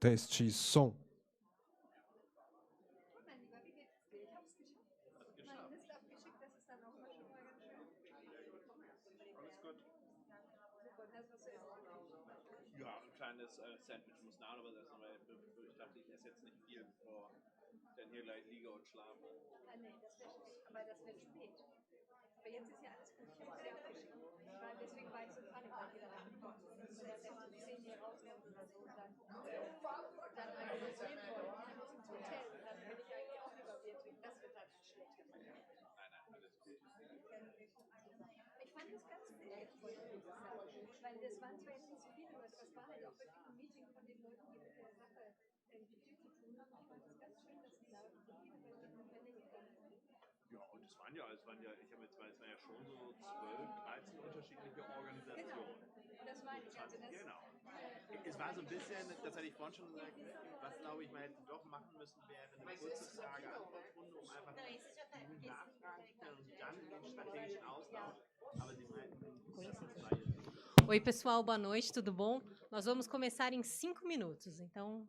Teste som. Ja, ein kleines Sandwich muss nach, aber das aber ich dachte, ich esse jetzt nicht viel, bevor dann hier gleich liege und schlafe. Ah, nee, aber das wird spät. Aber jetzt ist ja alles gut. Ich habe es ja abgeschickt. Deswegen war ich so panisch, weil ich gedacht habe, wenn das jetzt um 10 hier rauskommt oder so, dann organisieren wollen. Ich muss ins Hotel und dann will ich eigentlich auch lieber Bier trinken. Das wird dann schlecht. Nein, alles gut. Ich fand das ganz gut, weil das waren zwar jetzt nicht so viele Leute, aber es war halt auch wirklich ein Meeting von den Leuten, die mit der Sache irgendwie viel zu tun haben. Ich fand es ganz schön, dass sie da viele verschiedene Fälle gegangen sind. Ja, und es waren ja schon so 12, 13 unterschiedliche Organisationen. Genau, das meine ich. Also das genau. Es war so ein bisschen, das hatte ich vorhin schon gesagt, was glaube ich, man hätte doch machen müssen, wäre eine kurze Frage-Antwort-Runde, um einfach nachfragen zu können und dann den strategischen Austausch. Aber sie meinten, Oi, pessoal, boa noite, tudo bom? Nós vamos começar em 5 minutos, então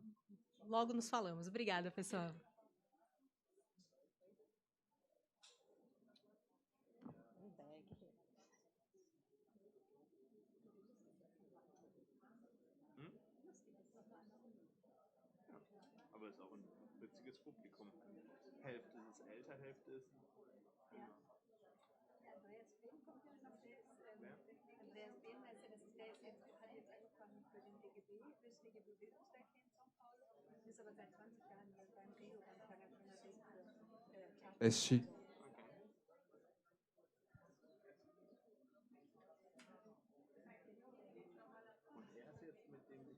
logo nos falamos. Obrigada, pessoal. Aber es ist auch ein witziges Publikum. Hälfte ist älter, Hälfte ist. Ja. Andreas Behn kommt ja noch, der ist, Andreas Behn, das ist der hat jetzt angefangen für den DGB, fürs DGB Bildungswerk hier in São Paulo, ist aber seit 20 Jahren hier beim Rio angefangen für SG. Und er ist jetzt mit dem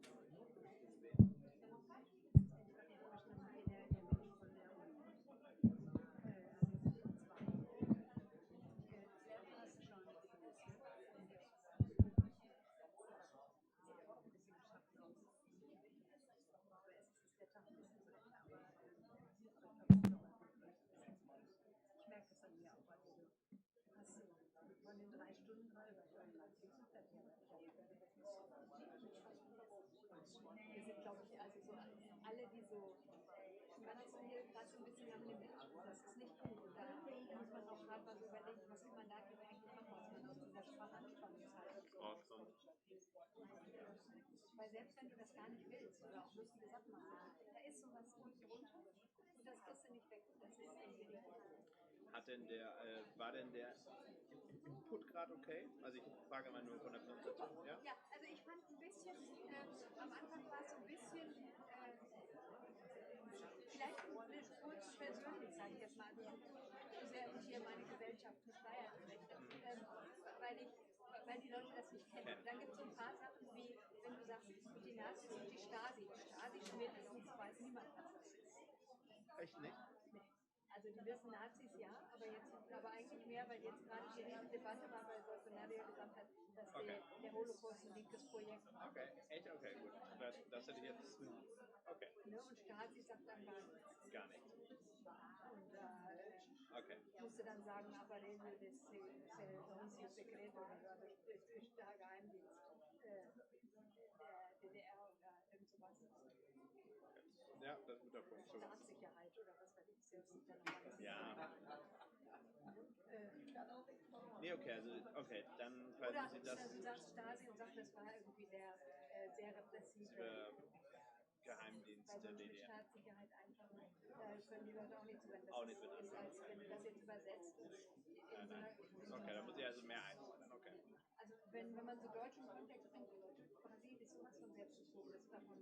Wir sind, glaube ich, also so alle, die so, man ist hier gerade so ein bisschen am Limit. Das ist nicht gut. Und da muss man auch gerade mal so überlegen, was kann man da eigentlich machen, was man aus dieser Sprachanspannungszeit rauskommt. Weil selbst wenn du das gar nicht willst oder auch lustige Sachen machst, da ist sowas unten drunter und das kriegst du nicht weg. Das ist irgendwie nicht gut. War denn der Input gerade okay? Also ich frage mal nur von der Präsentation, ja? Ja, also ich fand ein bisschen, am Anfang war es so ein bisschen, vielleicht eine Spur zu persönlich, sage ich jetzt mal, also so sehr ich hier meine Gesellschaft nicht feiern möchte, weil die Leute das nicht kennen. Dann gibt es so ein paar Sachen wie, wenn du sagst, die Nazis und die Stasi. Die Stasi spätestens weiß niemand, was das ist. Echt nicht? Nee. Also die wissen Nazis ja, aber eigentlich mehr, weil jetzt gerade die Debatte war, weil Bolsonaro ja gesagt hat, dass der Holocaust ein linkes Projekt war. Okay, echt? Okay, gut. Das hätte ich jetzt. Okay. Ne? Und Stasi sagt dann gar nichts. Gar nichts. Und musste dann sagen, Apparello del Servizio Secreto, also der Geheimdienst der DDR oder irgend sowas. Ja, guter Punkt. So. Staatssicherheit oder was weiß ich, das sind dann nochmal ganz Ja. Nee, okay, also okay, dann oder falls Sie das du sagst Stasi und sagst, das war irgendwie der sehr repressive Geheimdienst weil der sonst mit DDR. Staatssicherheit einfach, können die Leute auch nichts wenn das Auch nicht ist, mit als wenn du das jetzt übersetzt in so Nein. Okay, dann muss ich also mehr einordnen. Okay. also wenn man so Deutsch im Kontext bringt, Brasil ist sowas von selbstbezogen, das darf man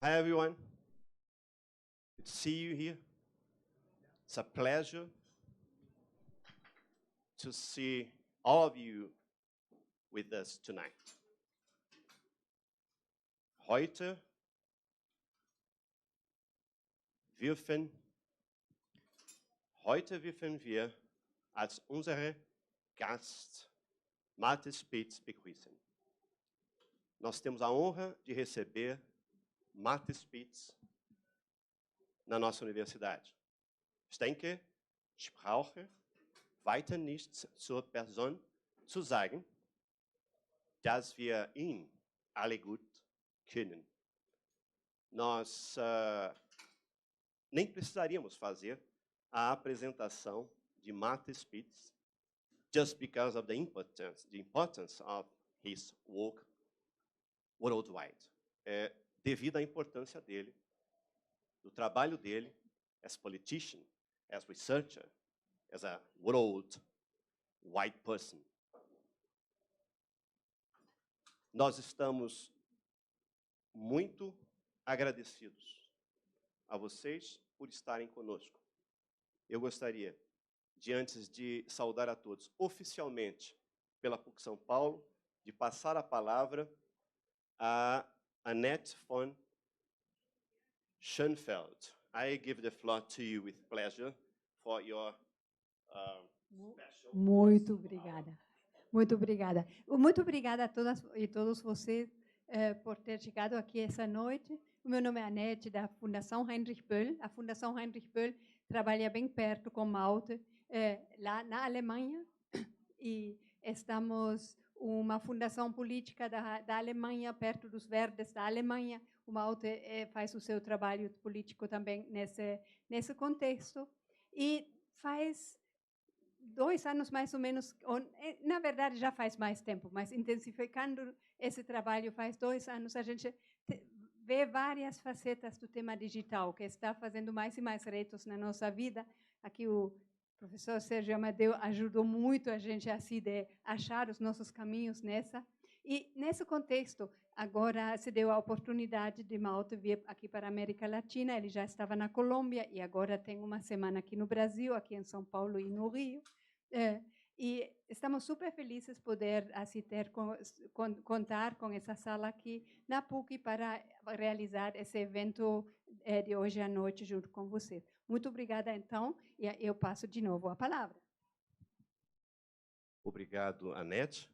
Hi, everyone. Good to see you here. It's a pleasure to see all of you with us tonight. Heute dürfen wir als unsere Gast Malte Spitz begrüßen. Nós temos a honra de receber Malte Spitz na nossa universidade. Ich denke, ich brauche weiter nichts zur Person zu sagen, dass wir ihn alle gut kennen. Nós nem precisaríamos fazer a apresentação de Malte Spitz just because of the importance of his work worldwide. Devido à importância dele, do trabalho dele as politician, as researcher, as a worldwide person. Nós estamos muito agradecidos a vocês por estarem conosco. Eu gostaria de, antes de saudar a todos oficialmente pela PUC São Paulo, de passar a palavra a Annette von Schoenfeld. I give the floor to you with pleasure for your special... Muito obrigada. Muito obrigada. Muito obrigada a todas e todos vocês por ter chegado aqui essa noite. O meu nome é Annette, da Fundação Heinrich Böll. A Fundação Heinrich Böll trabalha bem perto com Malte, lá na Alemanha. E estamos uma fundação política da Alemanha, perto dos verdes da Alemanha. O Malte faz o seu trabalho político também nesse contexto. E faz 2 anos, mais ou menos, na verdade já faz mais tempo, mas intensificando esse trabalho faz 2 anos, a gente vê várias facetas do tema digital, que está fazendo mais e mais retos na nossa vida. Aqui o professor Sérgio Amadeu ajudou muito a gente a achar os nossos caminhos nessa. E nesse contexto, agora se deu a oportunidade de Malte vir aqui para a América Latina. Ele já estava na Colômbia e agora tem uma semana aqui no Brasil, aqui em São Paulo e no Rio. E estamos super felizes de poder assim, contar com essa sala aqui na PUC para realizar esse evento de hoje à noite junto com você. Muito obrigada, então, e eu passo de novo a palavra. Obrigado, Annette.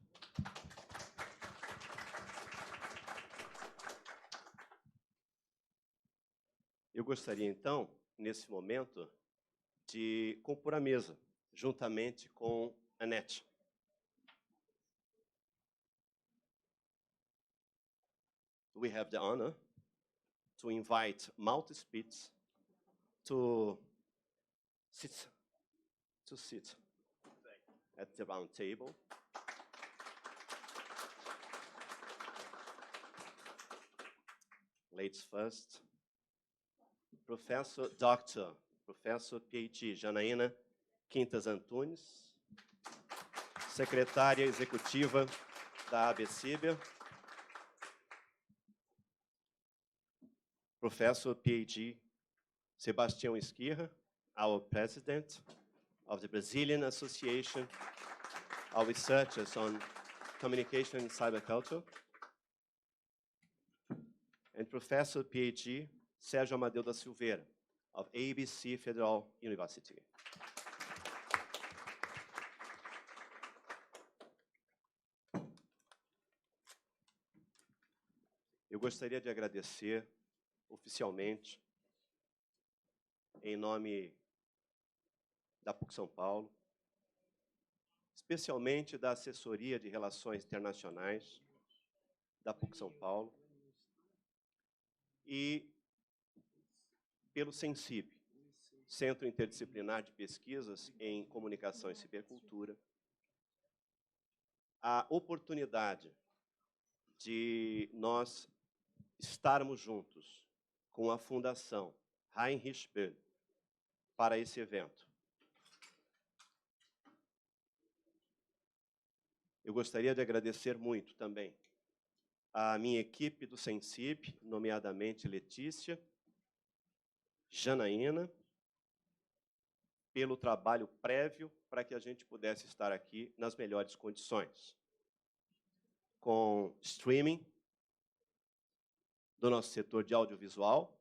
Eu gostaria, então, nesse momento, de compor a mesa, juntamente com Annette. We have the honor to invite Malte Spitz to sit at the round table. Ladies first. Professor PhD Janaína Quintas Antunes, secretária executiva da ABCIBA. Professor PhD Sebastião Esquirra, our president of the Brazilian Association of Researchers on Communication and Cyberculture. And Professor PhD Sérgio Amadeu da Silveira, of ABC Federal University. Eu gostaria de agradecer oficialmente, em nome da PUC São Paulo, especialmente da Assessoria de Relações Internacionais da PUC São Paulo, e pelo CENCIB, Centro Interdisciplinar de Pesquisas em Comunicação e Cibercultura, a oportunidade de nós estarmos juntos com a Fundação Heinrich Böll para esse evento. Eu gostaria de agradecer muito também a minha equipe do Sensib, nomeadamente Letícia, Janaína, pelo trabalho prévio para que a gente pudesse estar aqui nas melhores condições. Com streaming do nosso setor de audiovisual,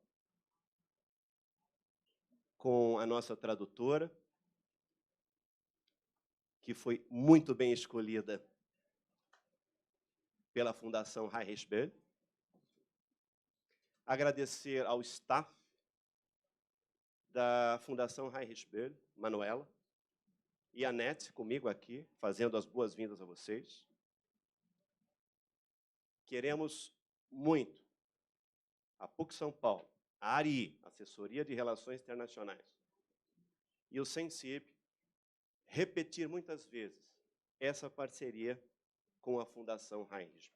com a nossa tradutora, que foi muito bem escolhida pela Fundação Heinrich. Agradecer ao staff da Fundação Heinrich, Manuela, e a Nete, comigo aqui, fazendo as boas-vindas a vocês. Queremos muito a PUC São Paulo, a ARI, Assessoria de Relações Internacionais, e o Sensib, repetir muitas vezes essa parceria com a Fundação Heinrich.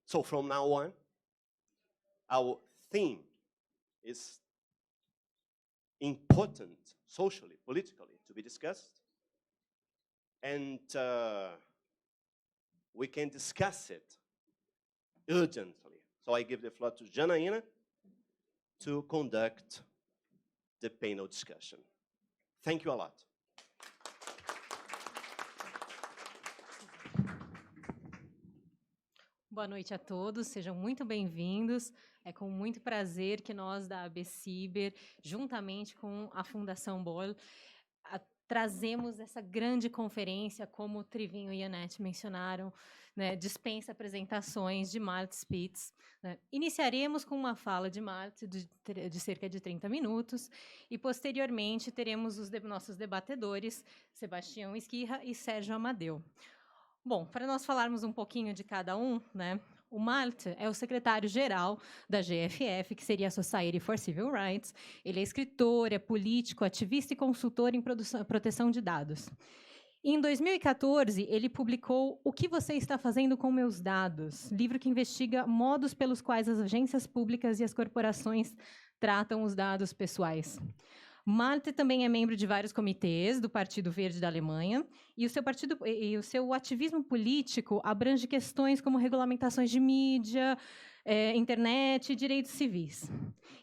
So from now on, our theme is important socially, politically, to be discussed. And we can discuss it urgently. So I give the floor to Janaína to conduct the panel discussion. Thank you a lot. Boa noite a todos, sejam muito bem-vindos. É com muito prazer que nós, da AB Ciber, juntamente com a Fundação Boll, trazemos essa grande conferência, como o Trivinho e a Anete mencionaram, né, dispensa apresentações de Malte Spitz. Né. Iniciaremos com uma fala de Malte de cerca de 30 minutos e, posteriormente, teremos os nossos debatedores, Sebastião Esquirra e Sérgio Amadeu. Bom, para nós falarmos um pouquinho de cada um, né, o Malte é o secretário-geral da GFF, que seria a Society for Civil Rights. Ele é escritor, é político, ativista e consultor em proteção de dados. Em 2014, ele publicou O que você está fazendo com meus dados? Livro que investiga modos pelos quais as agências públicas e as corporações tratam os dados pessoais. Malte também é membro de vários comitês do Partido Verde da Alemanha e o seu ativismo político abrange questões como regulamentações de mídia, internet e direitos civis.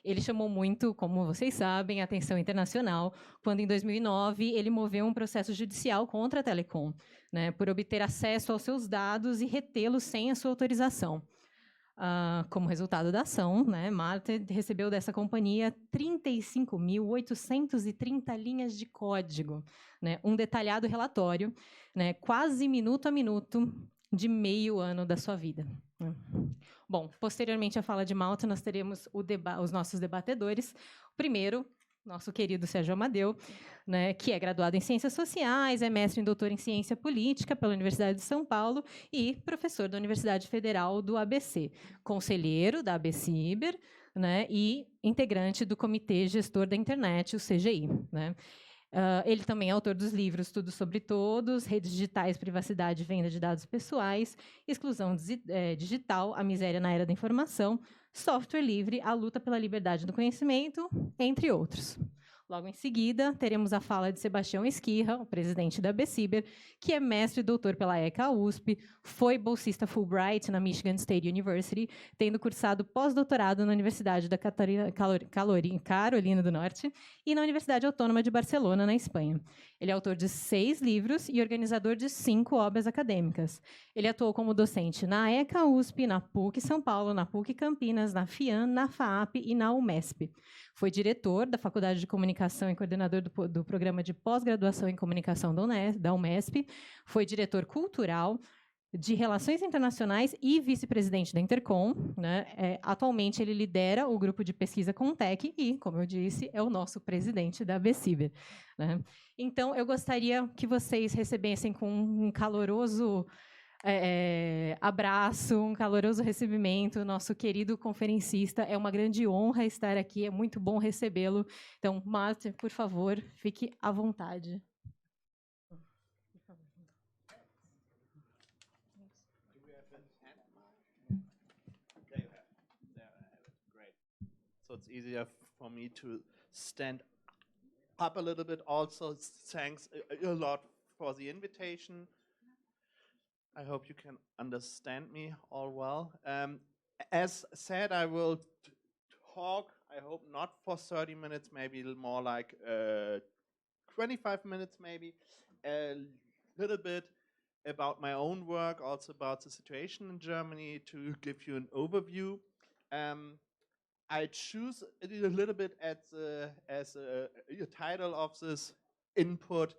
Ele chamou muito, como vocês sabem, a atenção internacional quando, em 2009, ele moveu um processo judicial contra a Telecom, né, por obter acesso aos seus dados e retê-los sem a sua autorização. Como resultado da ação, né, Malte recebeu dessa companhia 35.830 linhas de código, né, um detalhado relatório, né, quase minuto a minuto, de meio ano da sua vida. Né. Bom, posteriormente à fala de Malte, nós teremos os nossos debatedores. O primeiro, nosso querido Sérgio Amadeu, né, que é graduado em Ciências Sociais, é mestre e doutor em Ciência Política pela Universidade de São Paulo e professor da Universidade Federal do ABC, conselheiro da AB Ciber, né, e integrante do Comitê Gestor da Internet, o CGI. Né. Ele também é autor dos livros Tudo sobre Todos, Redes Digitais, Privacidade e Venda de Dados Pessoais, Exclusão Digital, A Miséria na Era da Informação, Software Livre, A Luta pela Liberdade do Conhecimento, entre outros. Logo em seguida, teremos a fala de Sebastião Esquirra, o presidente da AB Ciber, que é mestre e doutor pela ECA USP, foi bolsista Fulbright na Michigan State University, tendo cursado pós-doutorado na Universidade da Carolina do Norte e na Universidade Autônoma de Barcelona, na Espanha. Ele é autor de 6 livros e organizador de 5 obras acadêmicas. Ele atuou como docente na ECA USP, na PUC São Paulo, na PUC Campinas, na FIAN, na FAAP e na UMESP. Foi diretor da Faculdade de Comunicação e coordenador do Programa de Pós-Graduação em Comunicação da UMESP. Foi diretor cultural de Relações Internacionais e vice-presidente da Intercom. Né? Atualmente, ele lidera o grupo de pesquisa Contec e, como eu disse, é o nosso presidente da AB Ciber. Né? Então, eu gostaria que vocês recebessem com um caloroso abraço, um caloroso recebimento, nosso querido conferencista. É uma grande honra estar aqui, é muito bom recebê-lo. Então, Malte, por favor, fique à vontade. So it's easier for me to stand up a little bit. Also, thanks a lot for the invitation. I hope you can understand me all well. As said, I will talk, I hope not for 30 minutes, maybe a little more like 25 minutes maybe, a little bit about my own work, also about the situation in Germany, to give you an overview. I choose a little bit as a title of this input,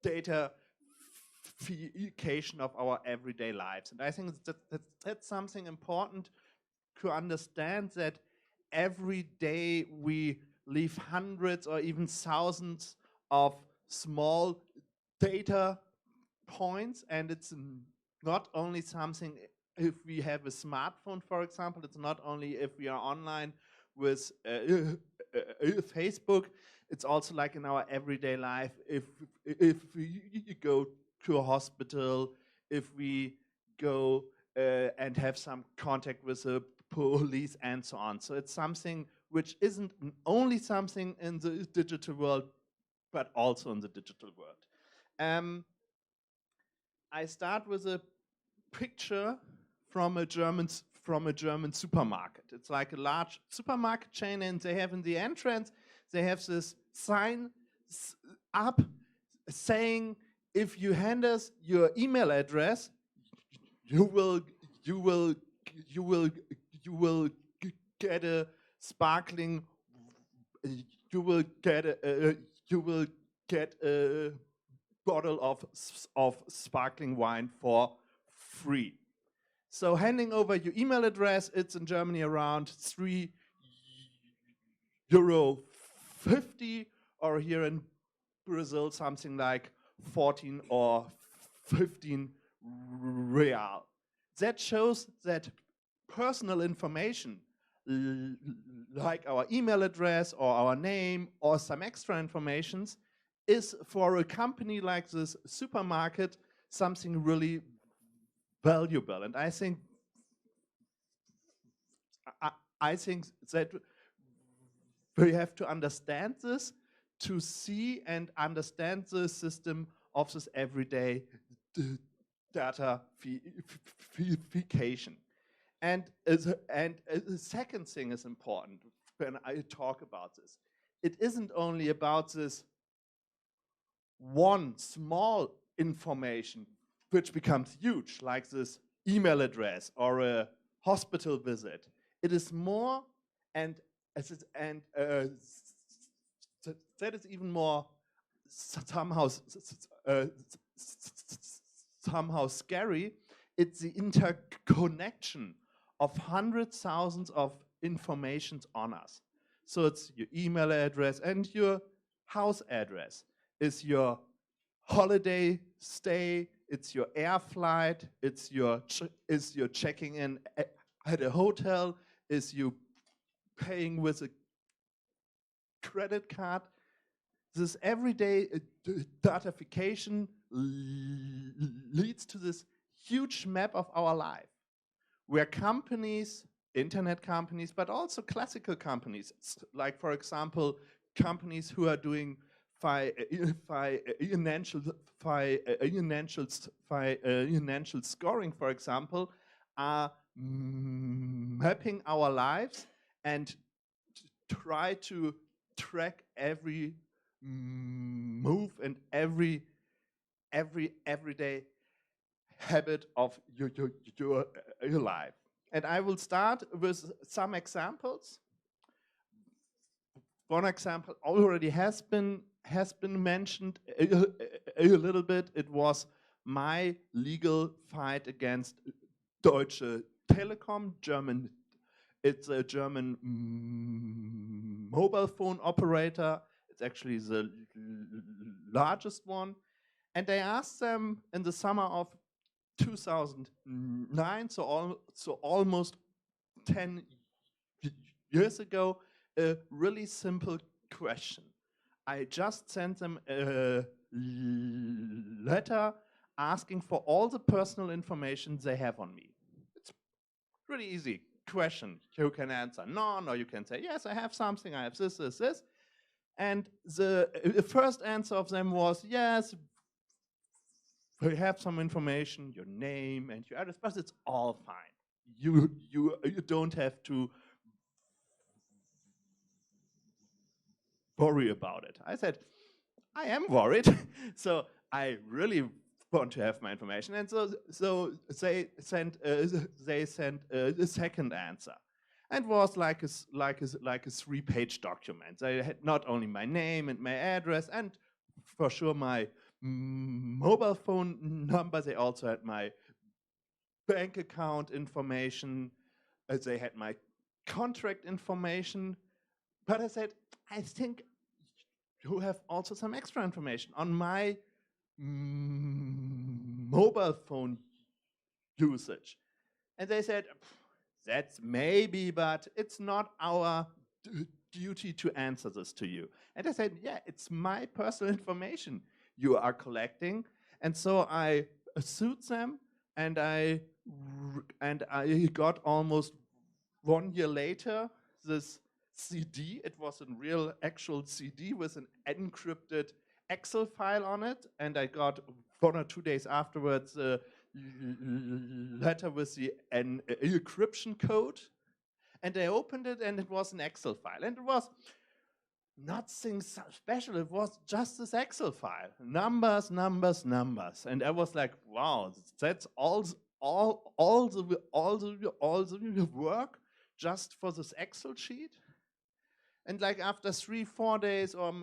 datafication of our everyday lives. And I think that's something important to understand, that every day we leave hundreds or even thousands of small data points, and it's not only something if we have a smartphone, for example. It's not only if we are online with Facebook. It's also like in our everyday life. If we go to a hospital, if we go and have some contact with the police and so on. So it's something which isn't only something in the digital world, but also in the digital world. I start with a picture from a German supermarket. It's like a large supermarket chain, and they have in the entrance, they have this sign up saying, if you hand us your email address, you will get a sparkling, you will get a bottle of sparkling wine for free. So handing over your email address, it's in Germany around €3.50, or here in Brazil something like 14 or 15 real. That shows that personal information like our email address or our name or some extra informations is, for a company like this supermarket, something really valuable. And I think that we have to understand this to see and understand the system of this everyday datafication. And the second thing is important when I talk about this. It isn't only about this one small information which becomes huge, like this email address or a hospital visit. It is more, and that is even more somehow scary. It's the interconnection of hundreds, thousands of informations on us. So it's your email address and your house address. It's your holiday stay, it's your air flight, it's your checking in at a hotel, it's you paying with a credit card. This everyday datafication leads to this huge map of our life, where companies, internet companies, but also classical companies, like, for example, companies who are doing financial scoring, for example, are mapping our lives and try to track every move and everyday habit of your life. And I will start with some examples. One example already has been mentioned a little bit. It was my legal fight against Deutsche Telekom, German. It's a German mobile phone operator. It's actually the largest one. And they asked them in the summer of 2009, so almost 10 years ago, a really simple question. I just sent them a letter asking for all the personal information they have on me. It's pretty easy question. You can answer no, you can say, yes, I have something, I have this. And the first answer of them was, yes, we have some information, your name and your address, but it's all fine. You don't have to worry about it. I said, I am worried, so I really want to have my information. And so they sent a second answer, and was like a 3-page document. They had not only my name and my address, and for sure my mobile phone number. They also had my bank account information. They had my contract information. But I said, I think you have also some extra information on my mobile phone usage. And they said, that's maybe, but it's not our duty to answer this to you. And I said, yeah, it's my personal information you are collecting. And so I sued them, and I got almost 1 year later this CD. It was a real actual CD with an encrypted Excel file on it, and I got 1 or 2 days afterwards a letter with the encryption code, and I opened it, and it was an Excel file, and it was nothing special. It was just this Excel file, numbers, numbers, numbers, and I was like, wow, that's all the work just for this Excel sheet. And like after 3-4 days, or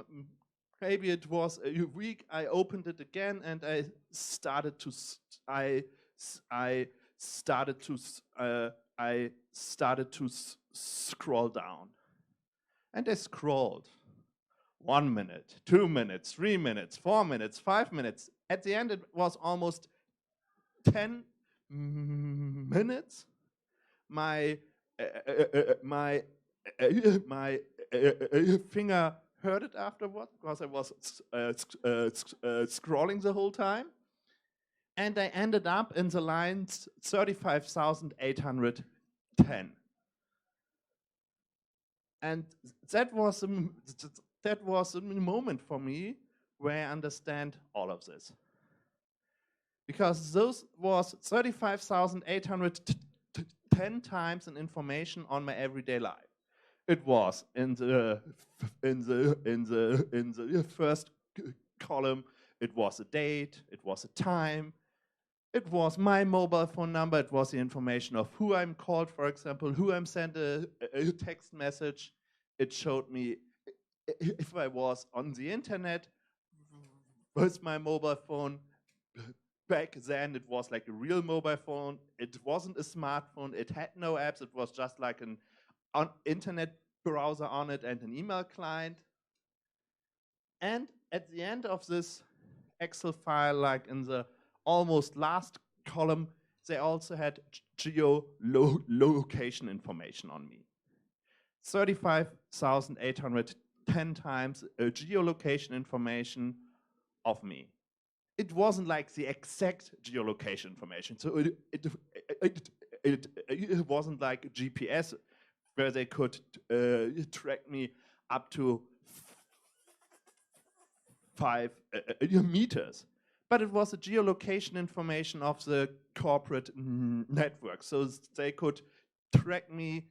maybe it was a week, I opened it again, and I started to scroll down. And I scrolled 1 minute, 2 minutes, 3 minutes, 4 minutes, 5 minutes. At the end, it was almost 10 minutes. My finger hurt it afterwards because I was scrolling the whole time. And I ended up in the line 35,810. And that was a moment for me where I understand all of this. Because those was 35,810 times an information on my everyday life. It was in the first column. It was a date. It was a time. It was my mobile phone number. It was the information of who I'm called, for example, who I'm sent a text message. It showed me if I was on the internet with my mobile phone. Back then, it was like a real mobile phone. It wasn't a smartphone. It had no apps. It was just like an internet browser on it and an email client. And at the end of this Excel file, like in the almost last column, they also had geolocation information on me. 35,810 times geolocation information of me. It wasn't like the exact geolocation information. So it wasn't like GPS where they could track me up to 5 meters. But it was the geolocation information of the corporate network. So they could track me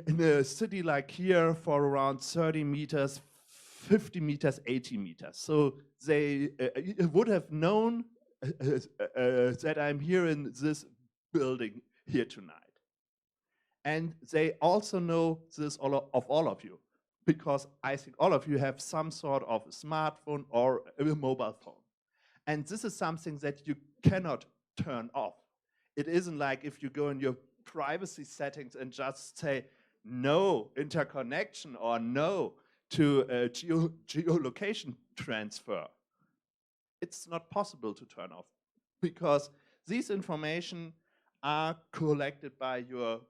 in a city like here for around 30 meters, 50 meters, 80 meters. So they would have known that I'm here in this building here tonight. And they also know this of all of you, because I think all of you have some sort of a smartphone or a mobile phone. And this is something that you cannot turn off. It isn't like if you go in your privacy settings and just say no interconnection or no to geolocation transfer. It's not possible to turn off, because these information are collected by your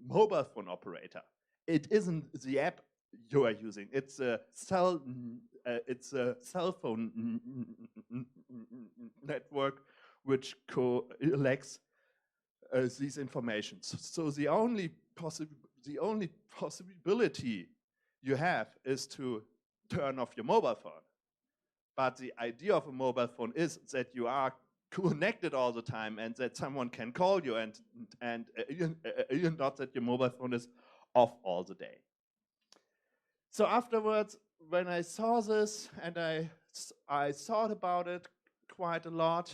mobile phone operator. It isn't the app you are using. It's a cell phone network which collects these information. So the only possibility you have is to turn off your mobile phone. But the idea of a mobile phone is that you are connected all the time and that someone can call you and not that your mobile phone is off all the day. So afterwards, when I saw this and I thought about it quite a lot,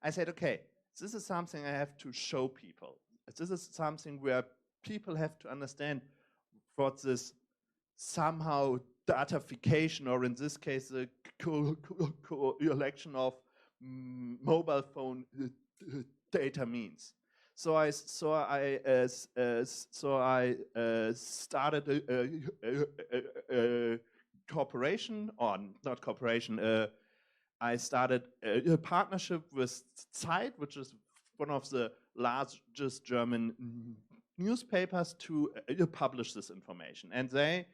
I said, okay, this is something I have to show people. This is something where people have to understand what this somehow datafication, or in this case, the collection of mobile phone data means. So I started a corporation, or not corporation. I started a partnership with Zeit, which is one of the largest German newspapers, to publish this information. And they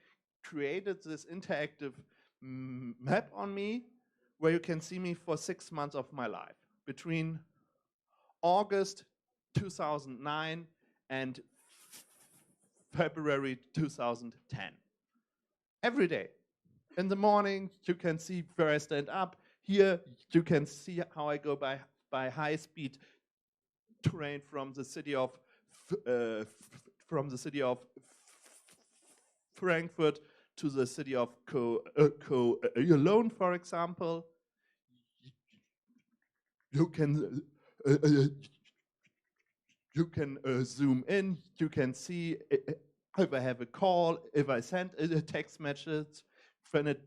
created this interactive map on me, where you can see me for 6 months of my life, between August 2009 and February 2010. Every day. In the morning, you can see where I stand up. Here, you can see how I go by high-speed train from the city of Frankfurt to the city of Cologne, for example. You can zoom in. You can see if I have a call, if I send a text message, when it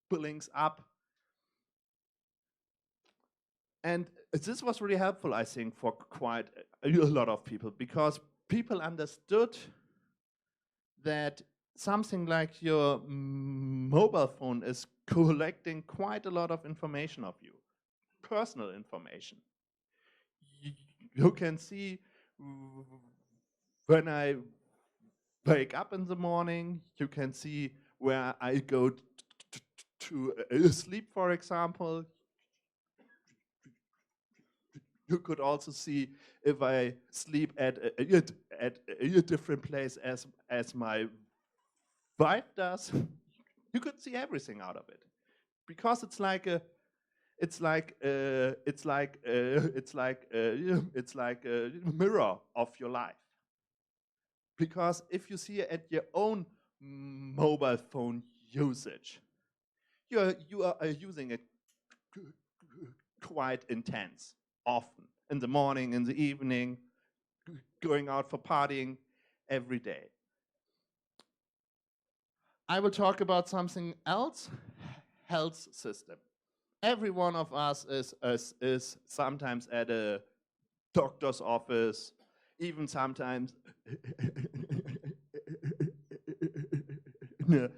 blinks up. And this was really helpful, I think, for quite a lot of people, because people understood that something like your mobile phone is collecting quite a lot of information of you, personal information. You can see when I wake up in the morning, you can see where I go to sleep, for example. You could also see if I sleep at a different place as my wife does. You could see everything out of it, because it's like a mirror of your life. Because if you see at your own mobile phone usage, you are using it quite intense, often, in the morning, in the evening, going out for partying every day. I will talk about something else, health system. Every one of us is sometimes at a doctor's office, even sometimes in a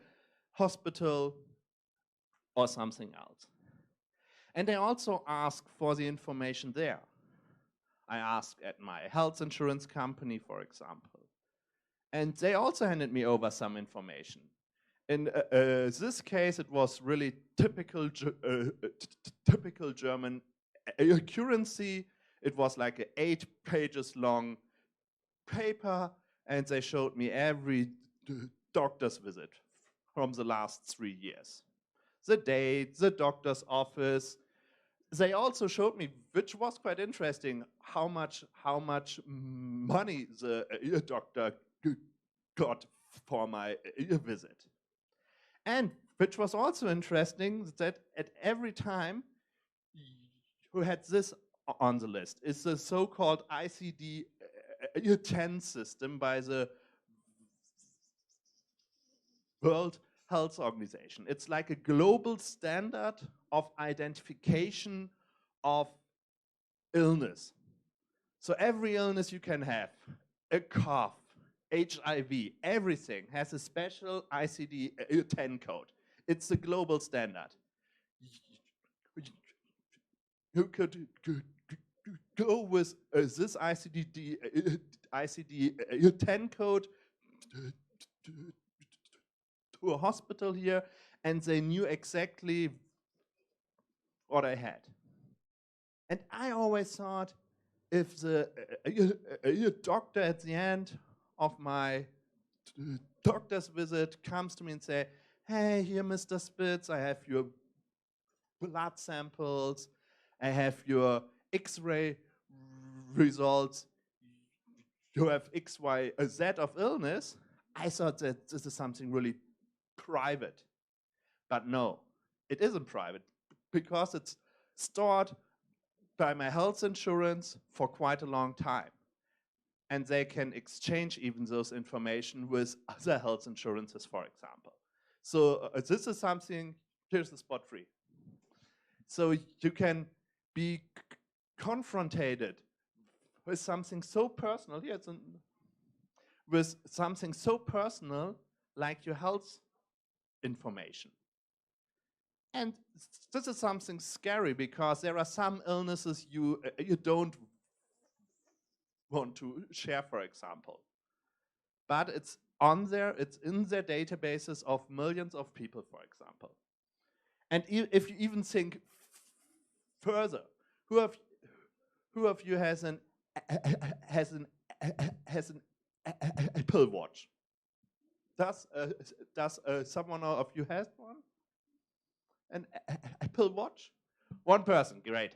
hospital or something else. And I also ask for the information there. I asked at my health insurance company, for example. And they also handed me over some information. In this case, it was really typical German accuracy. It was like an 8 pages long paper, and they showed me every doctor's visit from the last 3 years. The date, the doctor's office. They also showed me, which was quite interesting, how much money the doctor got for my visit. And which was also interesting, that at every time you had this on the list. It's the so-called ICD-10 system by the World Health Organization. It's like a global standard of identification of illness. So every illness you can have, a cough, HIV, everything has a special ICD-10 code. It's a global standard. You could go with this ICD-10 code to a hospital here, and they knew exactly what I had. And I always thought, if the doctor at the end of my doctor's visit, comes to me and say, hey, here, Mr. Spitz, I have your blood samples, I have your X-ray results, you have X, Y, Z of illness. I thought that this is something really private. But no, it isn't private because it's stored by my health insurance for quite a long time. And they can exchange even those information with other health insurances, for example. So this is something, here's the spot free. So you can be confronted with something so personal, with something so personal like your health information. And this is something scary because there are some illnesses you don't want to share, for example. But it's on there, it's in their databases of millions of people, for example. And if you even think further, who of you has an Apple Watch? Does someone of you has one? An Apple Watch? One person, great.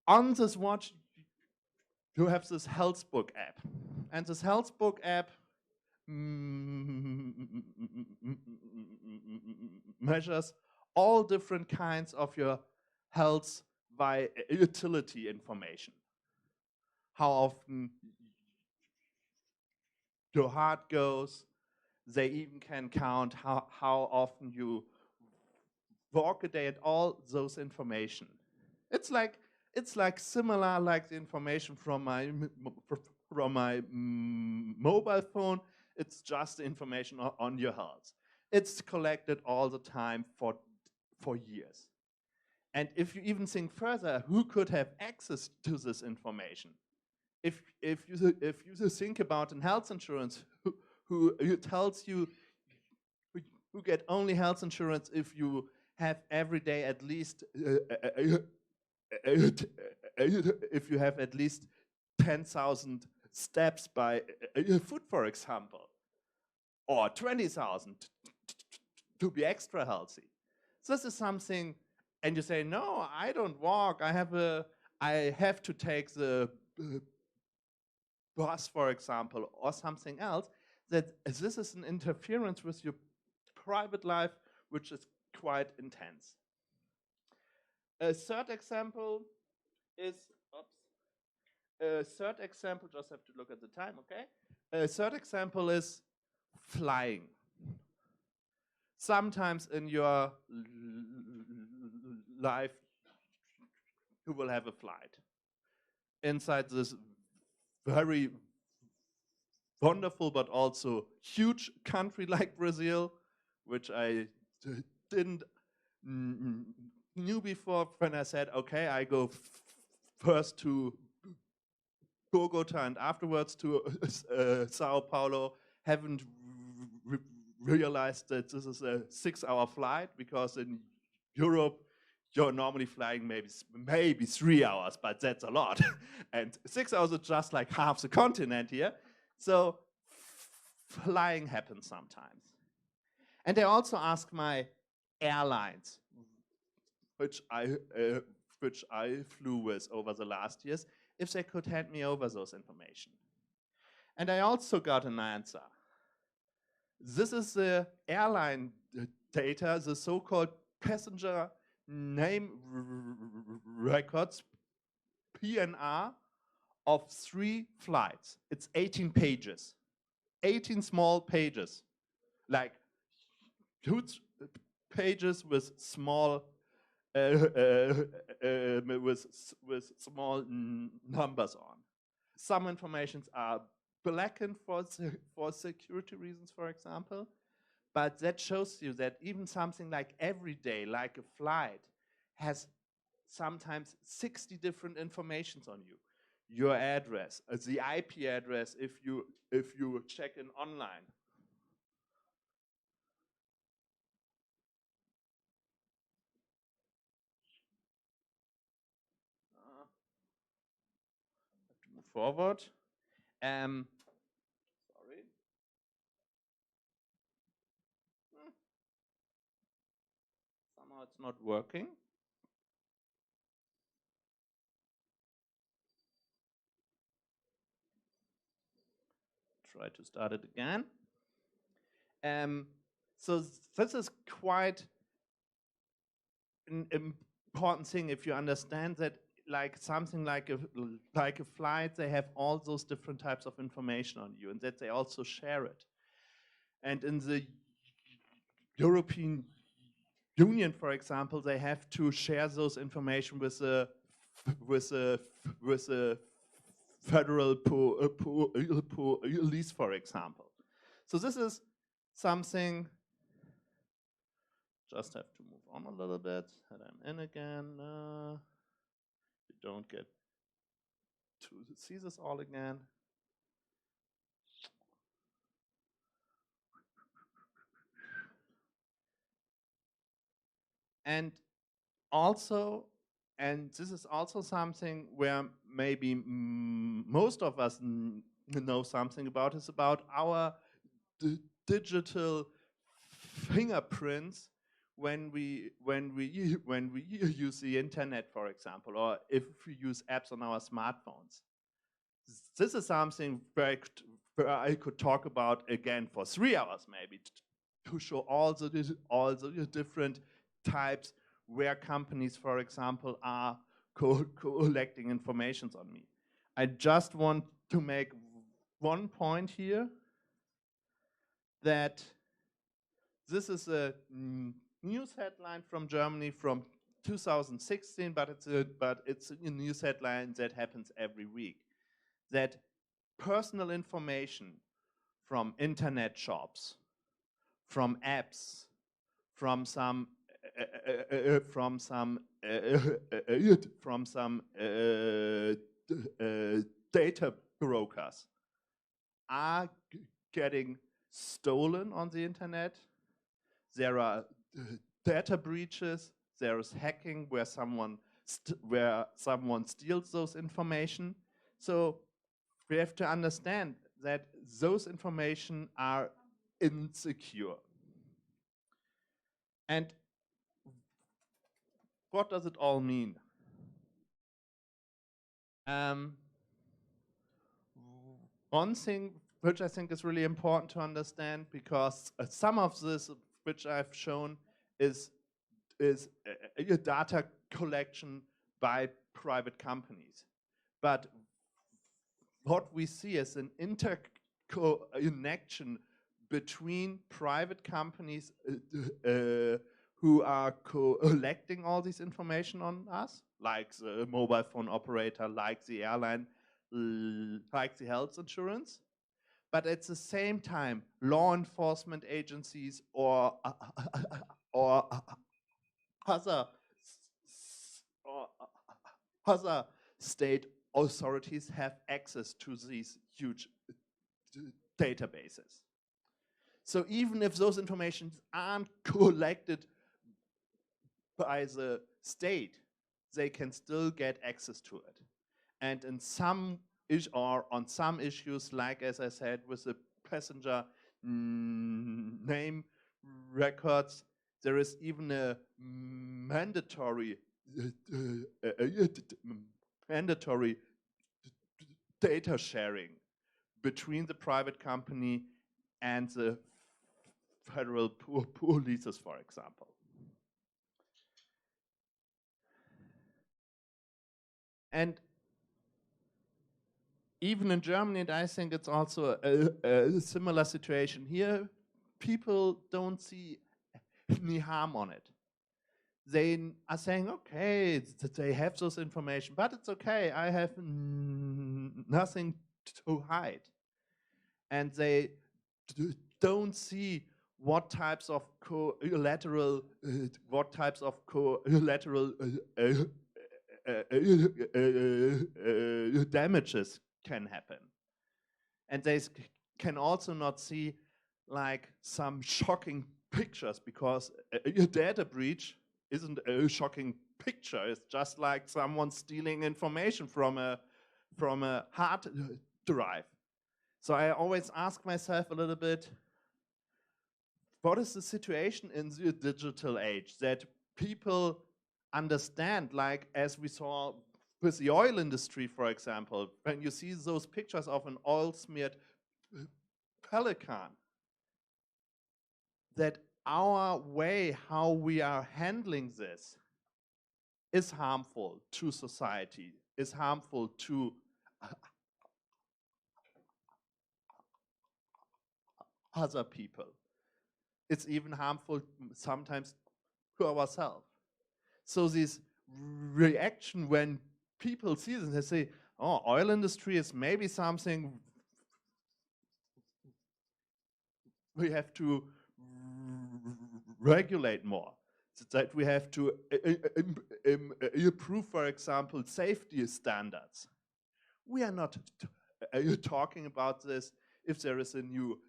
On this watch, you have this Healthbook app. And this Healthbook app measures all different kinds of your health utility information. How often your heart goes. They even can count how often you walk a day and all those information. It's like similar like the information from my mobile phone. It's just the information on your health. It's collected all the time for years. And if you even think further, who could have access to this information? If you think about an health insurance, who tells you who get only health insurance if you have every day at least if you have at least 10,000 steps by foot, for example, or 20,000 to be extra healthy. So this is something, and you say, no, I don't walk. I have to take the bus, for example, or something else. That this is an interference with your private life, which is quite intense. A third example is, just have to look at the time, okay? A third example is flying. Sometimes in your life, you will have a flight inside this very wonderful but also huge country like Brazil, which I didn't knew before when I said, okay, I go first to Bogota and afterwards to Sao Paulo. Haven't realized that this is a 6-hour flight, because in Europe you're normally flying maybe 3 hours, but that's a lot. And 6 hours is just like half the continent here. So flying happens sometimes. And I also ask my airlines, which I flew with over the last years, if they could hand me over those information. And I also got an answer. This is the airline data, the so-called passenger name records, PNR, of 3 flights. It's 18 pages, 18 small pages, like huge pages with small with small numbers on. Some informations are blackened for security reasons, for example, but that shows you that even something like every day, like a flight, has sometimes 60 different informations on you. Your address, the IP address if you check in online. Forward. Sorry. Now it's not working. Try to start it again. So this is quite an important thing if you understand that, like something like a flight, they have all those different types of information on you, and that they also share it. And in the European Union, for example, they have to share those information with the federal police, for example. So this is something. Just have to move on a little bit. And I'm in again. You don't get to see this all again. And also, and this is also something where maybe most of us know something about, is about our digital fingerprints when we use the internet, for example, or if we use apps on our smartphones. This is something where I could talk about again for 3 hours maybe, to show all the different types where companies, for example, are collecting information on me. I just want to make one point here, that this is a news headline from Germany from 2016, but it's a news headline that happens every week. That personal information from internet shops, from apps, from some data brokers are getting stolen on the internet. There are data breaches. There is hacking where someone steals those information. So we have to understand that those information are insecure. And what does it all mean? One thing which I think is really important to understand, because some of this which I've shown is a data collection by private companies. But what we see is an interconnection between private companies who are collecting all this information on us, like the mobile phone operator, like the airline, like the health insurance. But at the same time, law enforcement agencies or other state authorities have access to these huge databases. So even if those informations aren't collected by the state, they can still get access to it. And in some on some issues, like as I said, with the passenger name records, there is even a mandatory data sharing between the private company and the federal police, for example. And even in Germany, and I think it's also a similar situation here, people don't see any harm on it. They are saying, okay, they have those information, but it's okay, I have nothing to hide. And they don't see what types of collateral damages can happen. And they can also not see like some shocking pictures, because a data breach isn't a shocking picture. It's just like someone stealing information from a hard drive. So I always ask myself a little bit, what is the situation in the digital age, that people understand, like as we saw with the oil industry, for example, when you see those pictures of an oil-smeared pelican, that our way how we are handling this is harmful to society, is harmful to other people. It's even harmful sometimes to ourselves. So this reaction when people see this, they say, oh, oil industry is maybe something we have to regulate more. So that we have to improve, for example, safety standards. We are not talking about this if there is a new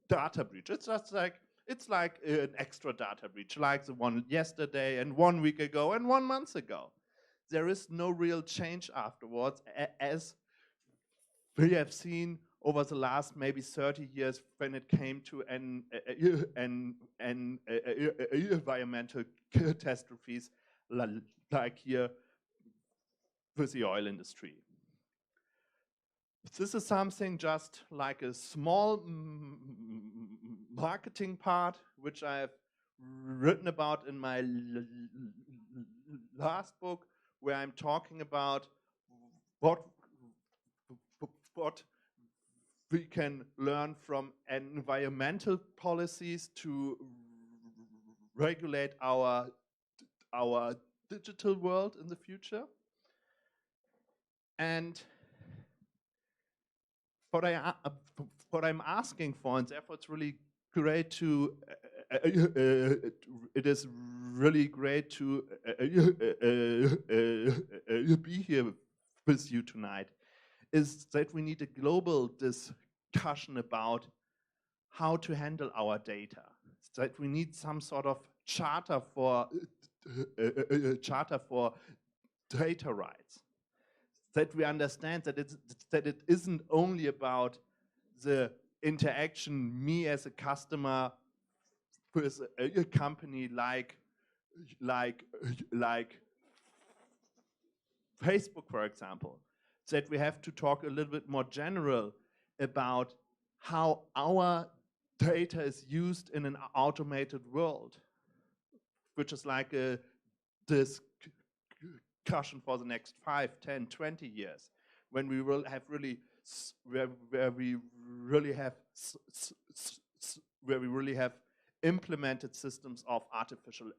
data breach. It's just like an extra data breach, like the one yesterday and 1 week ago and 1 month ago. There is no real change afterwards, as we have seen over the last maybe 30 years when it came to environmental catastrophes like here with the oil industry. This is something just like a small marketing part, which I have written about in my last book, where I'm talking about what we can learn from environmental policies to regulate our digital world in the future. And what I'm asking for, and therefore it's really great to it is really great to be here with you tonight, is that we need a global discussion about how to handle our data. That we need some sort of charter for data rights. That we understand that it isn't only about the interaction me as a customer with a company like Facebook, for example. That we have to talk a little bit more general about how our data is used in an automated world, which is like a discussion for the next 5, 10, 20 years, when we will have really, where we really have implemented systems of artificial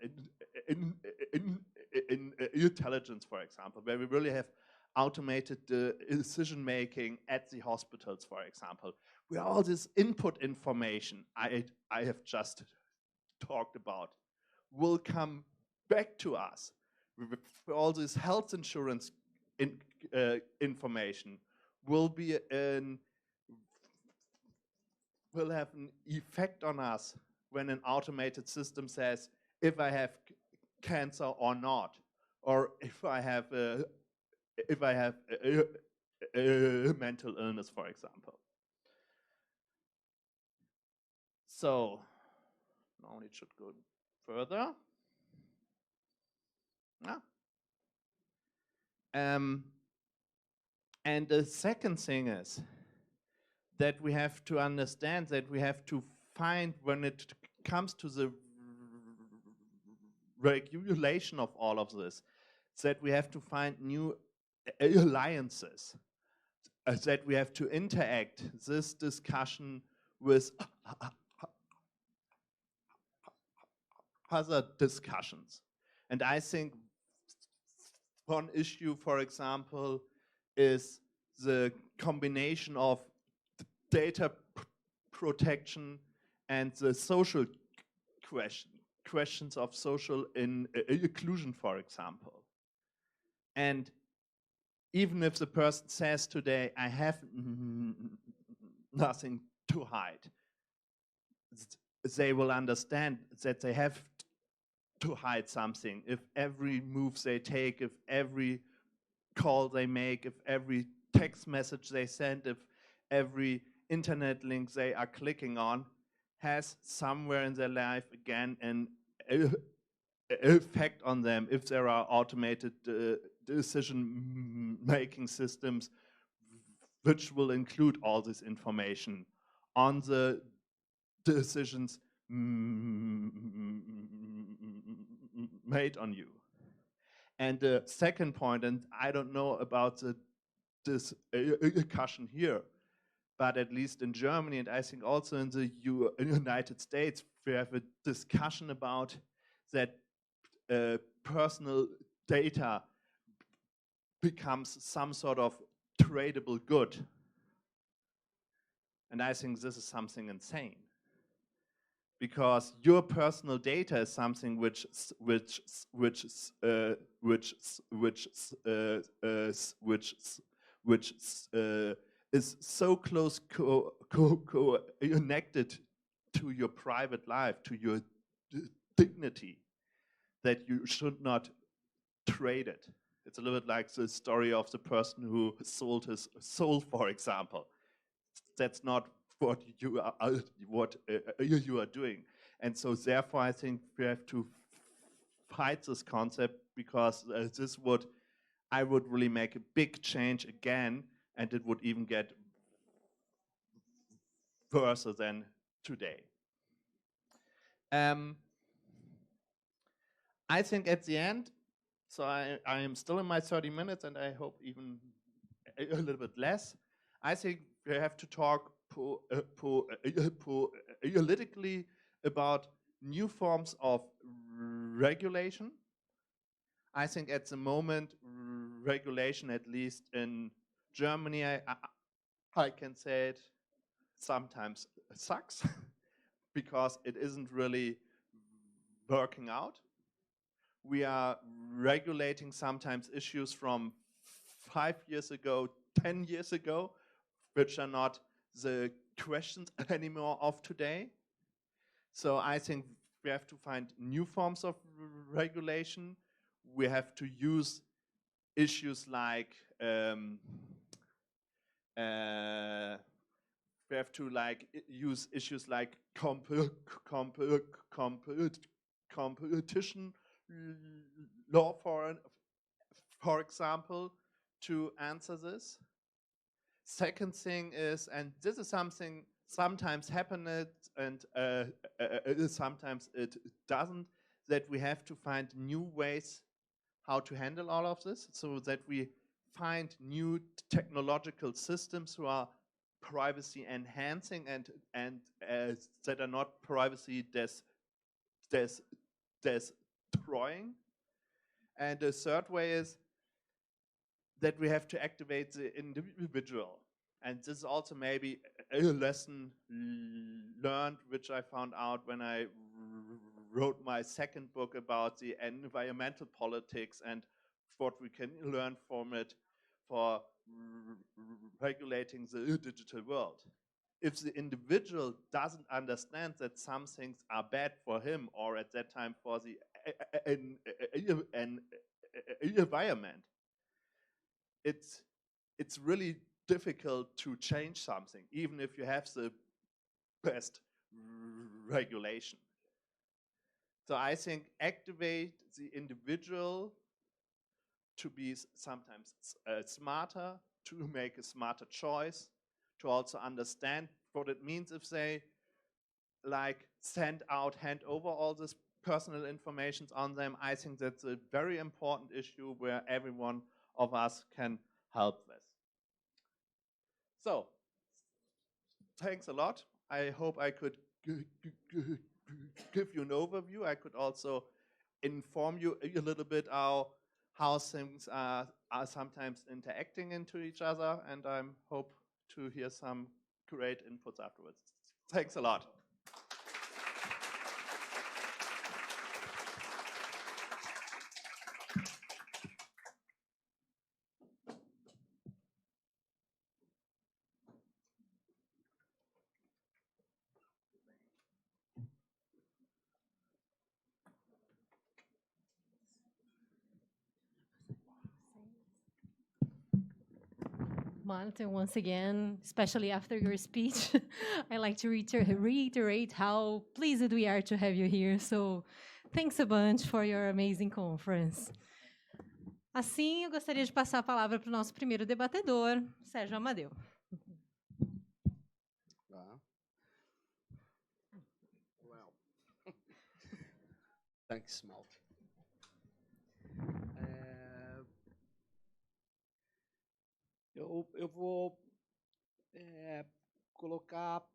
intelligence, for example, where we really have automated decision-making at the hospitals, for example, where all this input information I have just talked about will come back to us. All this health insurance information will have an effect on us when an automated system says if I have cancer or not, or if I have a mental illness, for example. So now it should go further. And the second thing is that we have to understand that we have to find, when it comes to the regulation of all of this, that we have to find new alliances, that we have to interact this discussion with other discussions. And I think one issue, for example, is the combination of data protection and the social questions of social inclusion, for example. And even if the person says today, I have nothing to hide, they will understand that they have to hide something. If every move they take, if every call they make, if every text message they send, if every internet link they are clicking on has somewhere in their life again an effect on them if there are automated decision-making systems which will include all this information on the decisions made on you. And the second point, and I don't know about this discussion here, but at least in Germany, and I think also in the United States, we have a discussion about that personal data becomes some sort of tradable good. And I think this is something insane. Because your personal data is something which is so close connected to your private life, to your dignity, that you should not trade it. It's a little bit like the story of the person who sold his soul, for example. That's not what you are doing. And so therefore I think we have to fight this concept, because I would really make a big change again, and it would even get worse than today. I think at the end, so I am still in my 30 minutes, and I hope even a little bit less. I think we have to talk politically about new forms of regulation. I think at the moment, regulation, at least in Germany, I can say it, sometimes sucks because it isn't really working out. We are regulating sometimes issues from 5 years ago, 10 years ago, which are not the questions anymore of today. So I think we have to find new forms of regulation. We have to use issues like competition law, for example, to answer this. Second thing is, and this is something sometimes happens and sometimes it doesn't, that we have to find new ways how to handle all of this, so that we find new technological systems who are privacy enhancing and that are not privacy destroying. And the third way is that we have to activate the individual. And this is also maybe a lesson learned, which I found out when I wrote my second book about the environmental politics and what we can learn from it for regulating the digital world. If the individual doesn't understand that some things are bad for him, or at that time for the environment, it's really difficult to change something, even if you have the best regulation. So I think activate the individual to be sometimes smarter, to make a smarter choice, to also understand what it means if they hand over all this personal information on them. I think that's a very important issue where every one of us can help with. So, thanks a lot. I hope I could give you an overview. I could also inform you a little bit how things are sometimes interacting into each other, and I hope to hear some great inputs afterwards. Thanks a lot. Malte, once again, especially after your speech, I like to reiterate how pleased we are to have you here. So, thanks a bunch for your amazing conference. Assim, eu gostaria de passar a palavra para o nosso primeiro debatedor, Sérgio Amadeu. Well, thanks, Malte. Eu vou colocar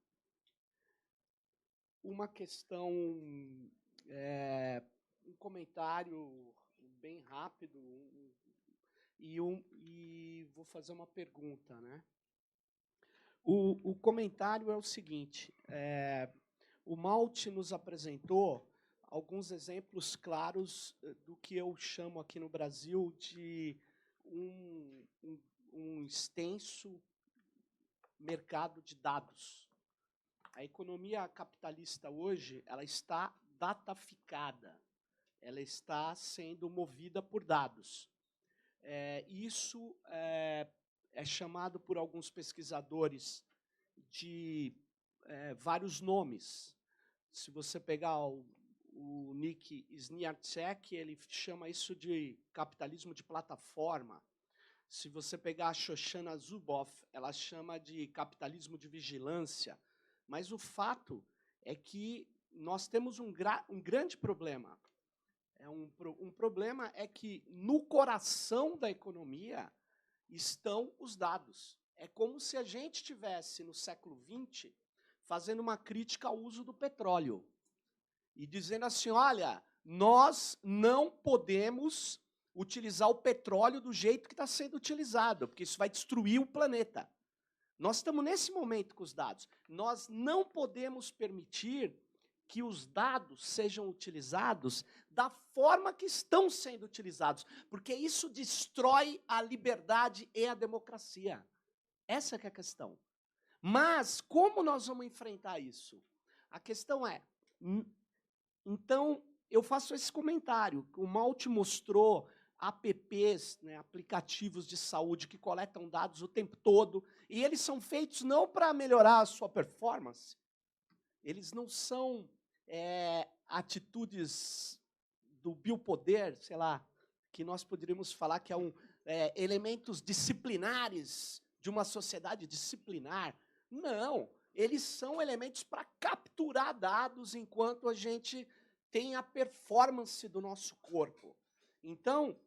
uma questão, um comentário bem rápido e vou fazer uma pergunta, né? O comentário é o seguinte: o Malte nos apresentou alguns exemplos claros do que eu chamo aqui no Brasil de um extenso mercado de dados. A economia capitalista hoje, ela está dataficada, ela está sendo movida por dados. Isso é chamado por alguns pesquisadores de vários nomes. Se você pegar o Nick Sniarczek, ele chama isso de capitalismo de plataforma. Se você pegar a Shoshana Zuboff, ela chama de capitalismo de vigilância. Mas o fato é que nós temos um grande problema. Um problema é que no coração da economia estão os dados. É como se a gente estivesse no século XX fazendo uma crítica ao uso do petróleo e dizendo assim, olha, nós não podemos utilizar o petróleo do jeito que está sendo utilizado, porque isso vai destruir o planeta. Nós estamos nesse momento com os dados. Nós não podemos permitir que os dados sejam utilizados da forma que estão sendo utilizados, porque isso destrói a liberdade e a democracia. Essa que é a questão. Mas como nós vamos enfrentar isso? A questão é, então, eu faço esse comentário. O Malte mostrou apps, né, aplicativos de saúde que coletam dados o tempo todo, e eles são feitos não para melhorar a sua performance, eles não são atitudes do biopoder, sei lá, que nós poderíamos falar que elementos disciplinares de uma sociedade disciplinar. Não, eles são elementos para capturar dados enquanto a gente tem a performance do nosso corpo. Então,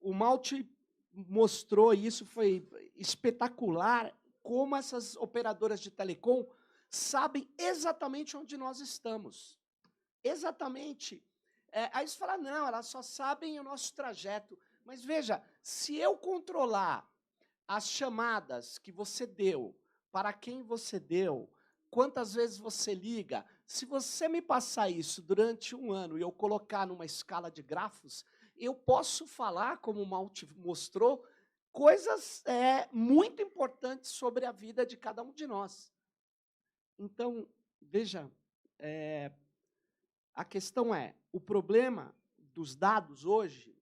o Malte mostrou isso, foi espetacular, como essas operadoras de telecom sabem exatamente onde nós estamos. Exatamente. Aí você fala, não, elas só sabem o nosso trajeto. Mas veja, se eu controlar as chamadas que você deu, para quem você deu, quantas vezes você liga, se você me passar isso durante um ano e eu colocar numa escala de grafos, eu posso falar, como o Malte mostrou, coisas muito importantes sobre a vida de cada um de nós. Então, veja, a questão o problema dos dados hoje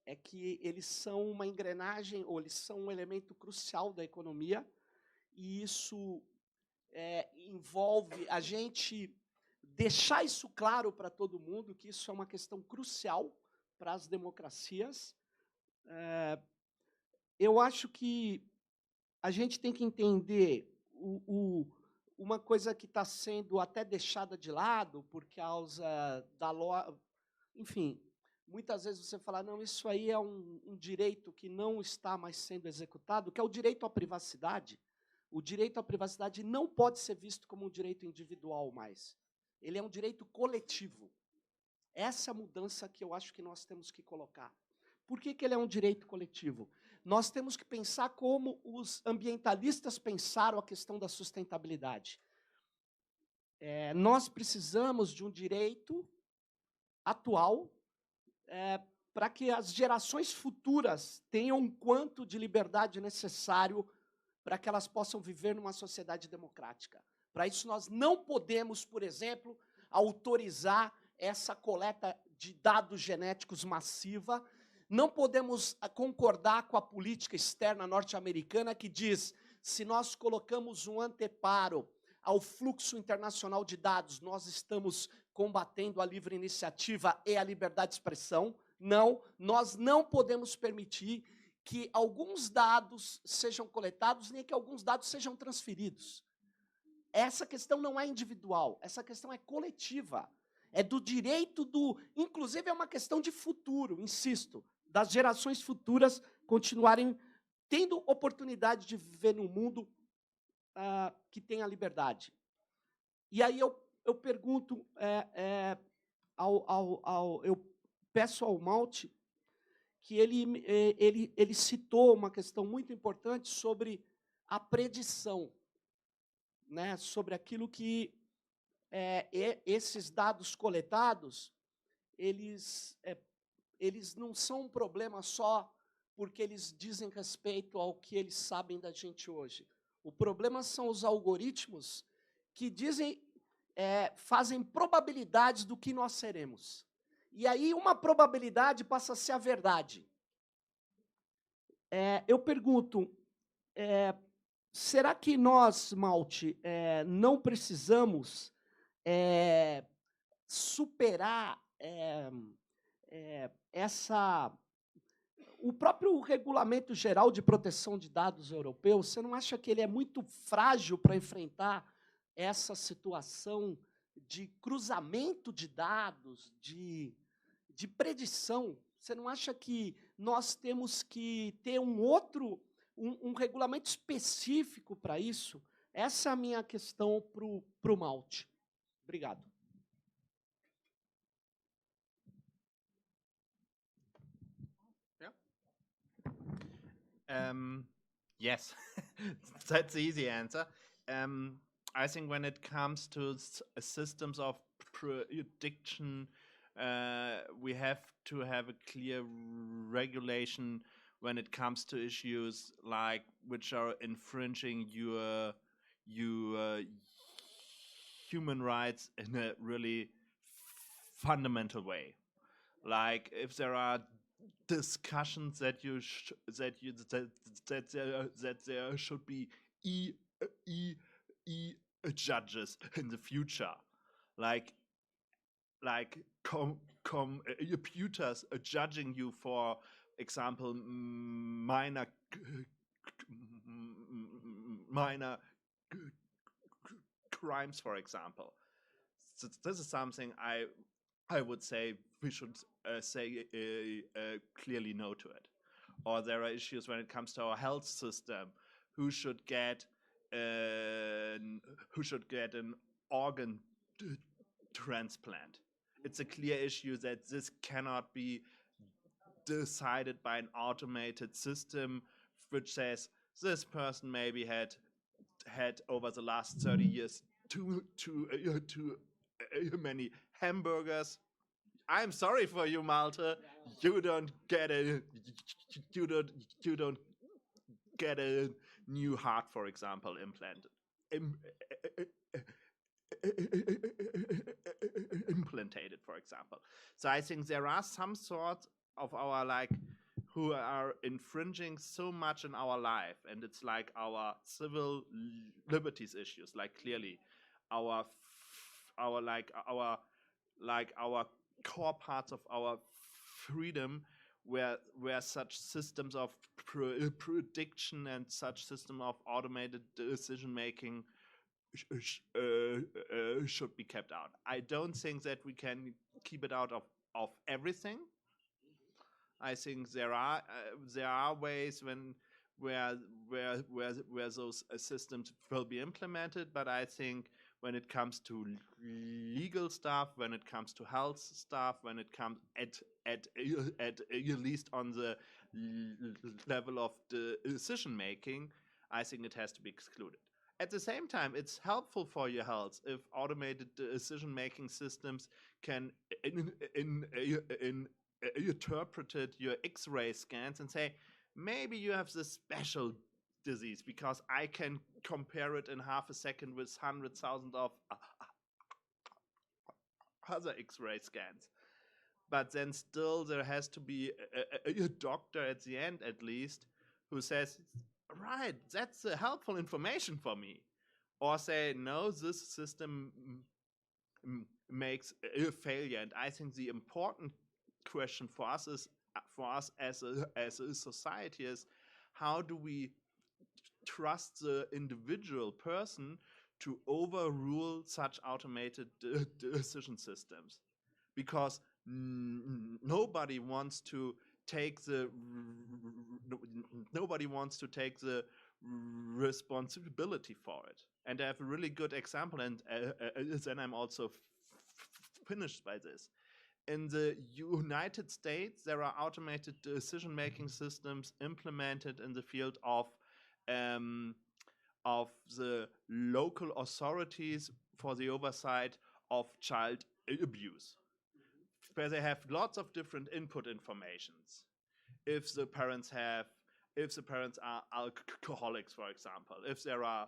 é que eles são uma engrenagem, ou eles são um elemento crucial da economia, e isso envolve a gente deixar isso claro para todo mundo, que isso é uma questão crucial para as democracias. Eu acho que a gente tem que entender uma coisa que está sendo até deixada de lado por causa da enfim, muitas vezes você fala, não, isso aí é um direito que não está mais sendo executado, que é o direito à privacidade. O direito à privacidade não pode ser visto como um direito individual mais. Ele é um direito coletivo. Essa é a mudança que eu acho que nós temos que colocar. Por que ele é um direito coletivo? Nós temos que pensar como os ambientalistas pensaram a questão da sustentabilidade. Nós precisamos de um direito atual para que as gerações futuras tenham um quanto de liberdade necessário para que elas possam viver numa sociedade democrática. Para isso, nós não podemos, por exemplo, autorizar essa coleta de dados genéticos massiva, Não podemos concordar com a política externa norte-americana que diz, se nós colocamos um anteparo ao fluxo internacional de dados, nós estamos combatendo a livre iniciativa e a liberdade de expressão. Não, nós não podemos permitir que alguns dados sejam coletados, nem que alguns dados sejam transferidos. Essa questão não é individual, essa questão é coletiva. É do direito do... Inclusive, é uma questão de futuro, insisto, das gerações futuras continuarem tendo oportunidade de viver num mundo que tenha liberdade. E aí eu pergunto, eu peço ao Malte que ele citou uma questão muito importante sobre a predição, né, sobre aquilo que esses dados coletados, eles não são um problema só porque eles dizem respeito ao que eles sabem da gente hoje. O problema são os algoritmos que dizem, fazem probabilidades do que nós seremos. E aí uma probabilidade passa a ser a verdade. Eu pergunto, será que nós, Malte, não precisamos superar o próprio Regulamento Geral de Proteção de Dados europeu? Você não acha que ele é muito frágil para enfrentar essa situação de cruzamento de dados, de predição? Você não acha que nós temos que ter um regulamento específico para isso? Essa é a minha questão para o Malte. Obrigado. Yes, that's the easy answer. I think when it comes to systems of prediction, we have to have a clear regulation when it comes to issues like which are infringing your human rights in a really fundamental way. Like if there are discussions that there should be judges in the future, like computers judging you for example minor crimes, for example. So this is something I would say we should say clearly no to it. Or there are issues when it comes to our health system. Who should get an organ transplant? It's a clear issue that this cannot be decided by an automated system which says this person maybe had over the last 30 years too many hamburgers. I'm sorry for you, Malte. You don't get a new heart, for example, implanted, for example. So I think there are some sorts of our who are infringing so much in our life, and it's like our civil liberties issues, like clearly our core parts of our freedom, where such systems of prediction and such system of automated decision making should be kept out. I don't think that we can keep it out of everything. I think there are ways where those systems will be implemented, but I think when it comes to legal stuff, when it comes to health stuff, when it comes at least on the level of the decision making, I think it has to be excluded. At the same time, it's helpful for your health if automated decision making systems can interpret your X-ray scans and say, maybe you have this special disease because I can compare it in half a second with 100,000 of other X-ray scans. but then still there has to be a doctor at the end, at least, who says, right, that's helpful information for me. Or say, no, this system makes a failure. And I think the important question for us as a society is, how do we trust the individual person to overrule such automated decision systems? Because nobody wants to take the responsibility for it. And I have a really good example, and then I'm also finished by this. In the United States, there are automated decision-making systems implemented in the field of the local authorities for the oversight of child abuse, where they have lots of different input informations. If the parents are alcoholics, for example, if there are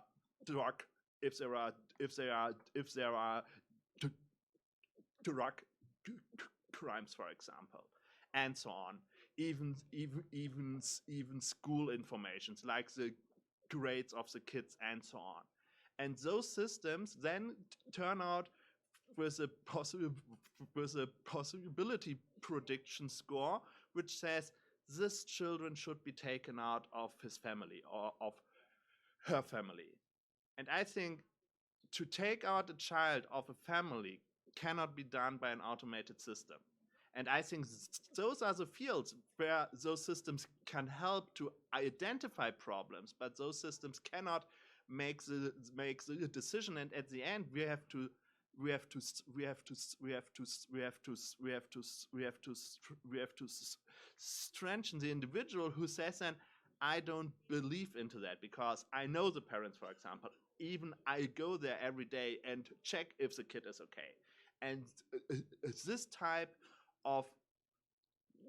drug crimes, for example, and so on. Even school informations like the grades of the kids and so on. And those systems then turn out with a possibility prediction score, which says this children should be taken out of his family or of her family. And I think to take out a child of a family cannot be done by an automated system. And I think those are the fields where those systems can help to identify problems, but those systems cannot make the decision. And at the end, we have to strengthen the individual who says, then I don't believe into that because I know the parents, for example. Even I go there every day and check if the kid is okay. And this type of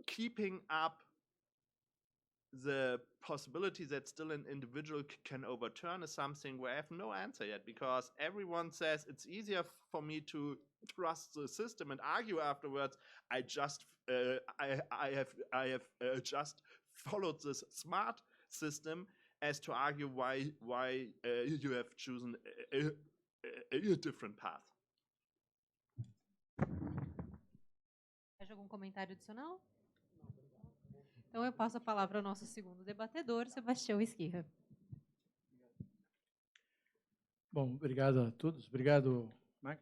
keeping up the possibility that still an individual can overturn is something where I have no answer yet, because everyone says it's easier for me to trust the system and argue afterwards. I have just followed this smart system as to argue why you have chosen a different path. Mais algum comentário adicional? Então eu passo a palavra ao nosso segundo debatedor, Sebastião Esquirra. Bom, obrigado a todos. Obrigado, Mark.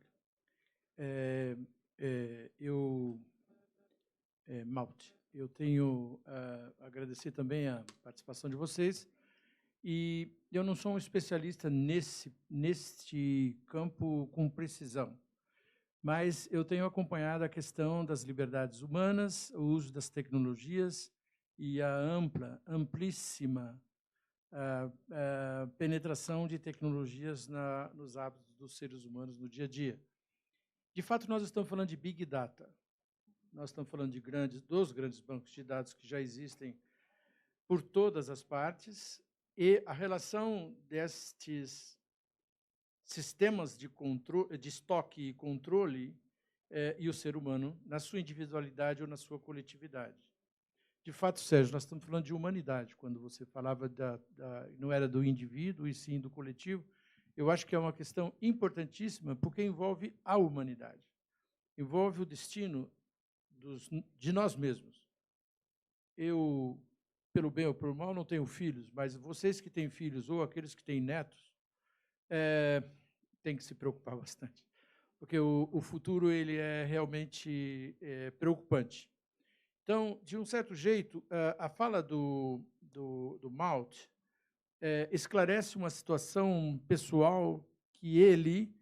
Malte, eu tenho a agradecer também a participação de vocês. E eu não sou um especialista neste campo com precisão, mas eu tenho acompanhado a questão das liberdades humanas, o uso das tecnologias e a amplíssima penetração de tecnologias nos hábitos dos seres humanos no dia a dia. De fato, nós estamos falando de Big Data. Nós estamos falando de dos grandes bancos de dados que já existem por todas as partes, e a relação destes sistemas de estoque e controle e o ser humano, na sua individualidade ou na sua coletividade. De fato, Sérgio, nós estamos falando de humanidade. Quando você falava não era do indivíduo, e sim do coletivo, eu acho que é uma questão importantíssima, porque envolve a humanidade. Envolve o destino de nós mesmos. Eu, pelo bem ou pelo mal, não tenho filhos, mas vocês que têm filhos ou aqueles que têm netos, têm que se preocupar bastante, porque o futuro ele é realmente preocupante. Então, de um certo jeito, a fala do Malte esclarece uma situação pessoal que ele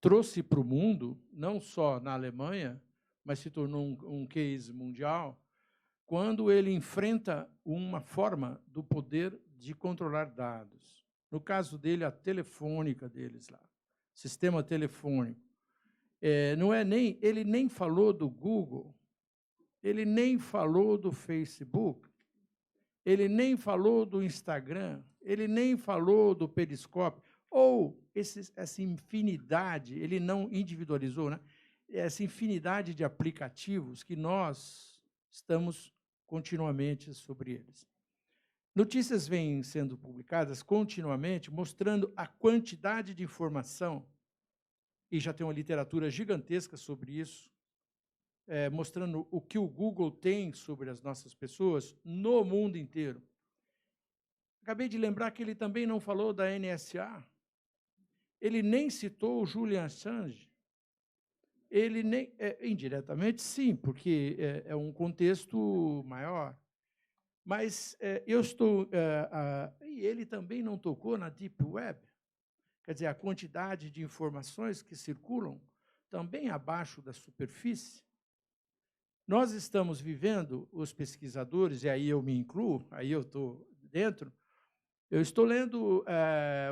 trouxe para o mundo, não só na Alemanha, mas se tornou um case mundial, quando ele enfrenta uma forma do poder de controlar dados. No caso dele, a telefônica deles lá, sistema telefônico. Ele nem falou do Google, ele nem falou do Facebook, ele nem falou do Instagram, ele nem falou do Periscope, ou essa infinidade, ele não individualizou, né? essa infinidade de aplicativos que nós estamos continuamente sobre eles. Notícias vêm sendo publicadas continuamente, mostrando a quantidade de informação, e já tem uma literatura gigantesca sobre isso, mostrando o que o Google tem sobre as nossas pessoas no mundo inteiro. Acabei de lembrar que ele também não falou da NSA, ele nem citou o Julian Assange, ele nem, indiretamente sim, porque é um contexto maior, mas e ele também não tocou na Deep Web, quer dizer, a quantidade de informações que circulam também abaixo da superfície. Nós estamos vivendo, os pesquisadores, e aí eu me incluo, aí eu estou dentro, eu estou lendo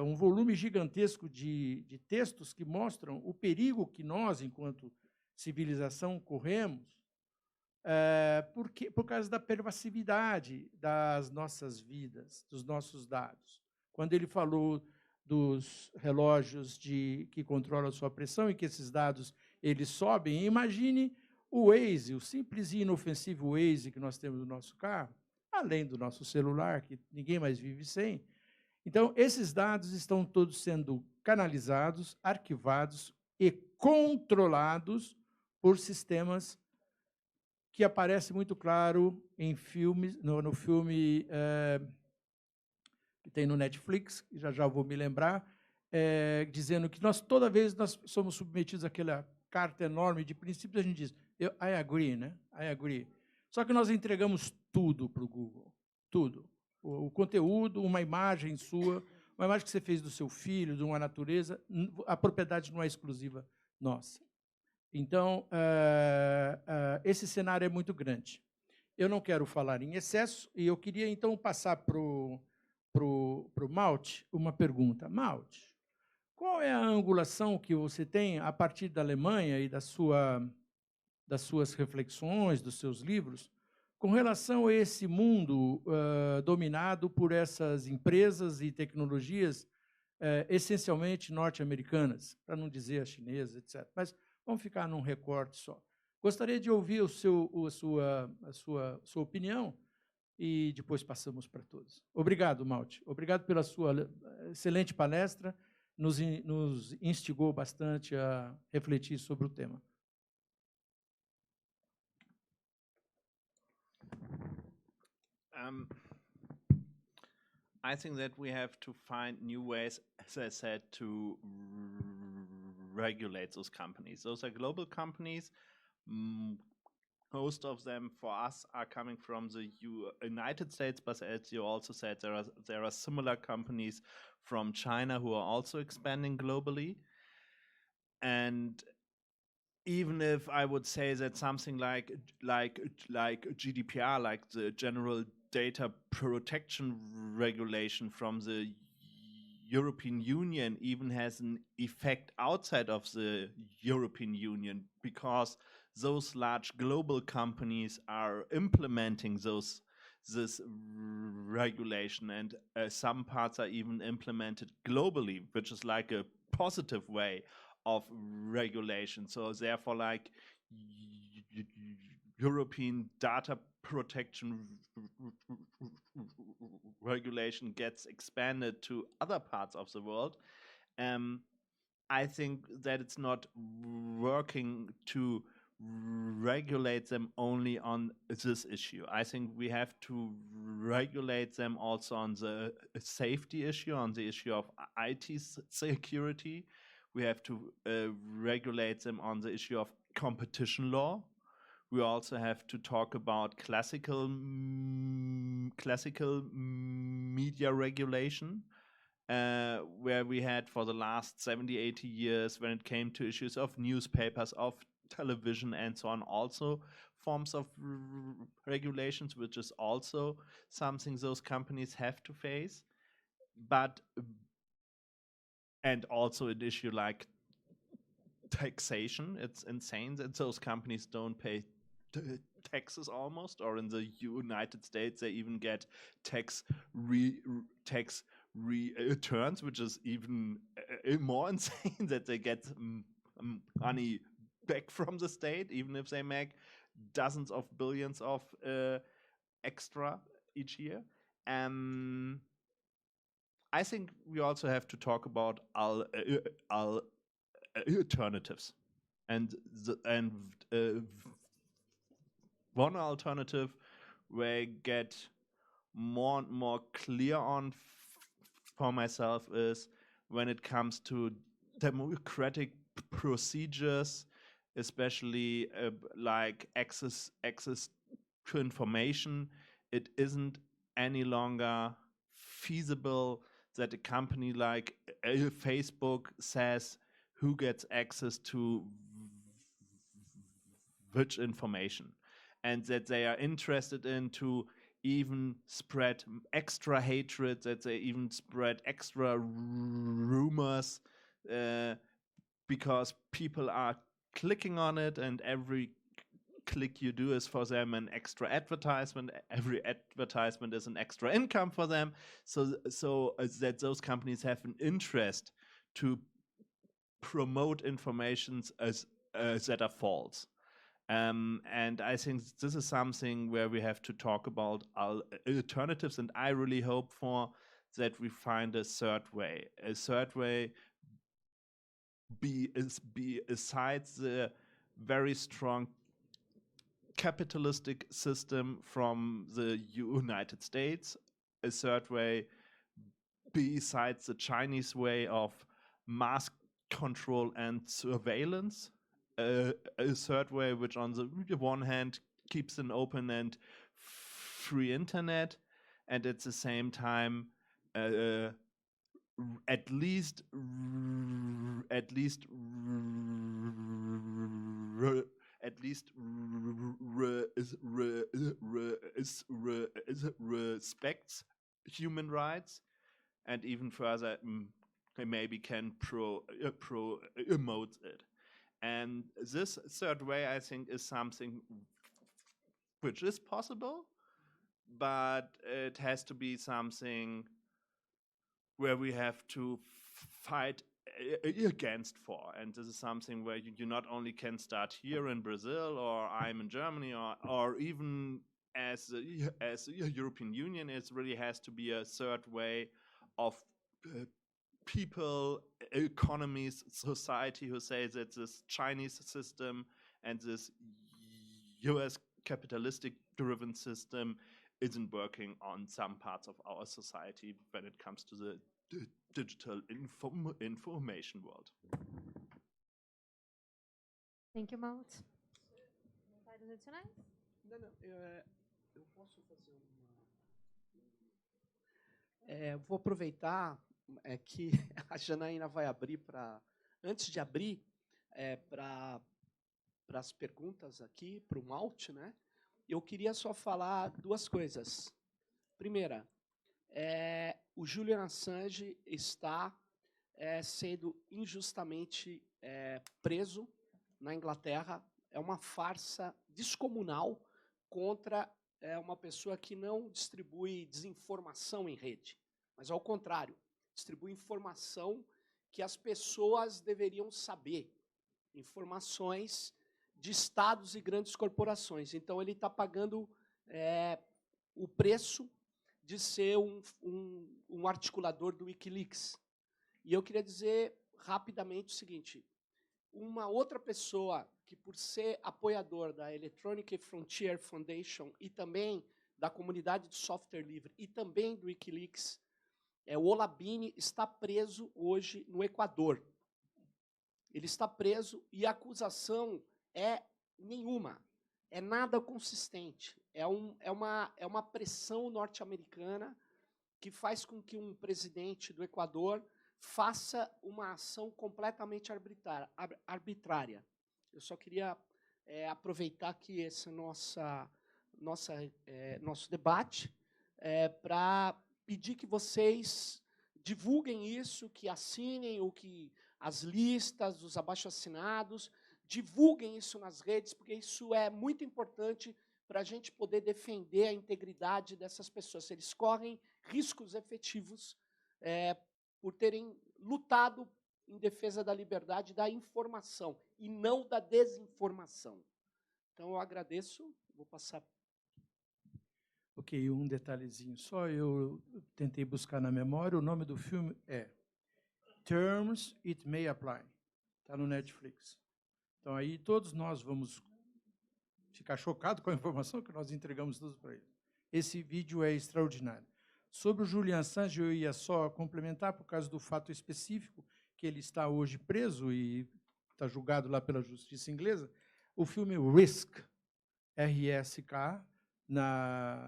um volume gigantesco de textos que mostram o perigo que nós, enquanto civilização, corremos, por causa da pervasividade das nossas vidas, dos nossos dados. Quando ele falou dos relógios que controlam a sua pressão e que esses dados eles sobem, imagine o Waze, o simples e inofensivo Waze que nós temos no nosso carro, além do nosso celular, que ninguém mais vive sem. Então, esses dados estão todos sendo canalizados, arquivados e controlados por sistemas que aparece muito claro em filmes, no filme que tem no Netflix, que já vou me lembrar, dizendo que toda vez nós somos submetidos àquela carta enorme de princípios, a gente diz, I agree, né? I agree. Só que nós entregamos tudo para o Google, tudo. O conteúdo, uma imagem sua, uma imagem que você fez do seu filho, de uma natureza, a propriedade não é exclusiva nossa. Então, esse cenário é muito grande. Eu não quero falar em excesso, e eu queria, então, passar para o Malte uma pergunta. Malte, qual é a angulação que você tem, a partir da Alemanha e das suas reflexões, dos seus livros, com relação a esse mundo dominado por essas empresas e tecnologias essencialmente norte-americanas, para não dizer as chinesas, etc. Mas vamos ficar num recorte só. Gostaria de ouvir a sua opinião e depois passamos para todos. Obrigado, Malte. Obrigado pela sua excelente palestra. Nos instigou bastante a refletir sobre o tema. I think that we have to find new ways, as I said, to regulate those companies. Those are global companies. Most of them, for us, are coming from the United States, but as you also said, there are similar companies from China who are also expanding globally. And even if I would say that something like GDPR, like the General Data Protection Regulation from the European Union, even has an effect outside of the European Union, because those large global companies are implementing this regulation, and some parts are even implemented globally, which is like a positive way of regulation. So therefore, like European data protection regulation gets expanded to other parts of the world, I think that it's not working to regulate them only on this issue. I think we have to regulate them also on the safety issue, on the issue of IT security. We have to regulate them on the issue of competition law. We also have to talk about classical media regulation, where we had for the last 70, 80 years, when it came to issues of newspapers, of television, and so on, also forms of regulations, which is also something those companies have to face. And also an issue like taxation. It's insane that those companies don't pay taxes almost, or in the United States they even get tax returns, which is even more insane, that they get money back from the state, even if they make dozens of billions of extra each year. I think we also have to talk about alternatives, and one alternative where I get more and more clear on for myself is when it comes to democratic procedures, especially like access to information. It isn't any longer feasible that a company like Facebook says who gets access to which information, and that they are interested in to even spread extra hatred, that they even spread extra rumors because people are clicking on it, and every click you do is for them an extra advertisement. Every advertisement is an extra income for them. So that those companies have an interest to promote informations as that are false. And I think this is something where we have to talk about alternatives, and I really hope for that we find a third way besides the very strong capitalistic system from the United States, a third way besides the Chinese way of mass control and surveillance, a third way which on the one hand keeps an open and free internet, and at the same time at least respects human rights, and even further maybe can promote it. And this third way, I think, is something which is possible, but it has to be something where we have to fight against for. And this is something where you not only can start here in Brazil, or I'm in Germany, or even as the European Union. It really has to be a third way of people, economies, society who say that this Chinese system and this US capitalistic driven system isn't working on some parts of our society when it comes to the digital information world. Thank you, Malte. Comentários adicionais? Não, eu posso fazer uma... vou aproveitar que a Janaína vai abrir para... Antes de abrir para as perguntas aqui, para o Malte, né? Eu queria só falar duas coisas. Primeira, o Julian Assange está sendo injustamente preso na Inglaterra. É uma farsa descomunal contra uma pessoa que não distribui desinformação em rede, mas, ao contrário, distribui informação que as pessoas deveriam saber, informações de estados e grandes corporações. Então, ele está pagando o preço de ser um articulador do Wikileaks. E eu queria dizer rapidamente o seguinte: uma outra pessoa que, por ser apoiador da Electronic Frontier Foundation e também da comunidade de software livre e também do Wikileaks, o Olabini, está preso hoje no Equador. Ele está preso e a acusação é nenhuma, é nada consistente. É uma pressão norte-americana que faz com que um presidente do Equador faça uma ação completamente arbitrária. Eu só queria aproveitar aqui esse nosso debate para pedir que vocês divulguem isso, que assinem as listas, os abaixo-assinados, divulguem isso nas redes, porque isso é muito importante para a gente poder defender a integridade dessas pessoas. Eles correm riscos efetivos por terem lutado em defesa da liberdade da informação e não da desinformação. Então, eu agradeço, vou passar. Ok, um detalhezinho só, eu tentei buscar na memória, o nome do filme é Terms It May Apply, está no Netflix. Então, aí todos nós vamos ficar chocados com a informação que nós entregamos todos para eles. Esse vídeo é extraordinário. Sobre o Julian Assange, eu ia só complementar, por causa do fato específico, que ele está hoje preso e está julgado lá pela justiça inglesa, o filme Risk, R-S-K,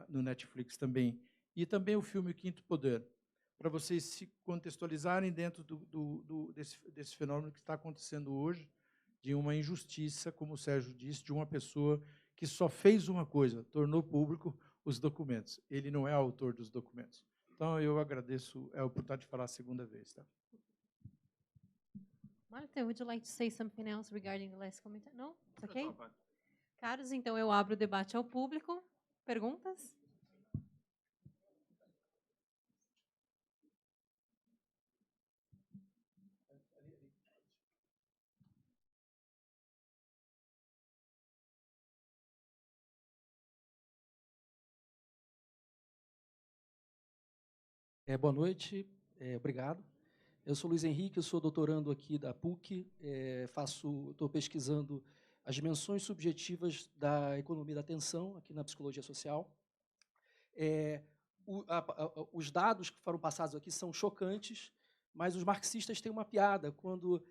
no Netflix também, e também o filme Quinto Poder, para vocês se contextualizarem dentro desse fenômeno que está acontecendo hoje, de uma injustiça, como o Sérgio disse, de uma pessoa que só fez uma coisa, tornou público os documentos. Ele não é autor dos documentos. Então, eu agradeço a oportunidade de falar a segunda vez. Tá? Malte, would you like to say something else regarding the last comment? No? It's okay? Caros, então eu abro o debate ao público. Perguntas? Boa noite, obrigado. Eu sou Luiz Henrique, eu sou doutorando aqui da PUC, estou pesquisando as dimensões subjetivas da economia da atenção aqui na psicologia social. Os dados que foram passados aqui são chocantes, mas os marxistas têm uma piada quando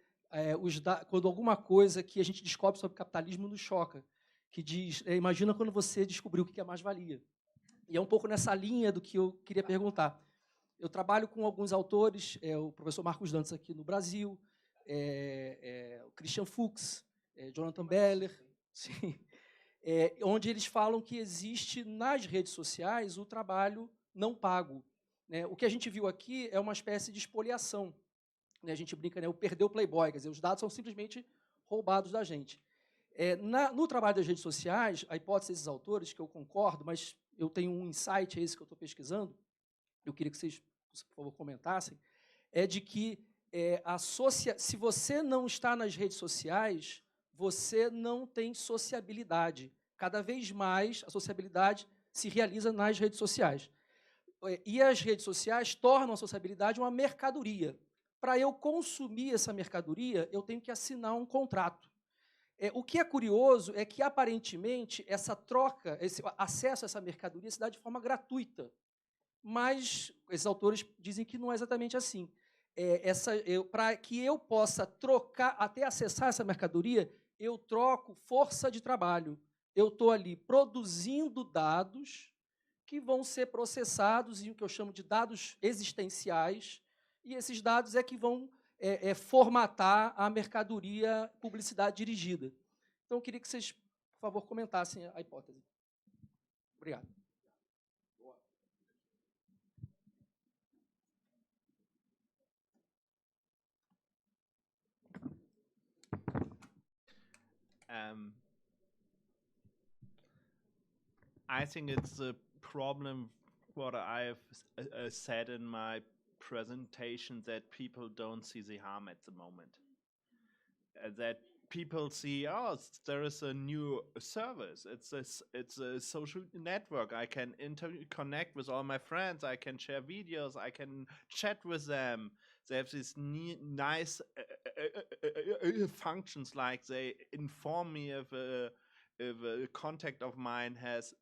alguma coisa que a gente descobre sobre capitalismo nos choca, que diz, imagina quando você descobriu o que é mais-valia. E é um pouco nessa linha do que eu queria perguntar. Eu trabalho com alguns autores, o professor Marcos Dantas aqui no Brasil, o Christian Fuchs, Jonathan Beller, sim, onde eles falam que existe nas redes sociais o trabalho não pago. O que a gente viu aqui é uma espécie de expoliação. A gente brinca, o perder o Playboy, quer dizer, os dados são simplesmente roubados da gente. No trabalho das redes sociais, a hipótese desses autores, que eu concordo, mas eu tenho um insight, é esse que eu estou pesquisando, eu queria que vocês, por favor, comentassem, é de que se você não está nas redes sociais, você não tem sociabilidade. Cada vez mais a sociabilidade se realiza nas redes sociais. E as redes sociais tornam a sociabilidade uma mercadoria. Para eu consumir essa mercadoria, eu tenho que assinar um contrato. O que é curioso é que, aparentemente, essa troca, esse acesso a essa mercadoria se dá de forma gratuita. Mas esses autores dizem que não é exatamente assim. Para que eu possa trocar, até acessar essa mercadoria, eu troco força de trabalho. Eu estou ali produzindo dados que vão ser processados em o que eu chamo de dados existenciais, e esses dados é que vão formatar a mercadoria publicidade dirigida. Então, eu queria que vocês, por favor, comentassem a hipótese. Obrigado. I think it's a problem, what I've said in my presentation, that people don't see the harm at the moment. That people see, oh, there is a new service. It's a social network. I can connect with all my friends. I can share videos. I can chat with them. They have these nice functions, like they inform me if a contact of mine has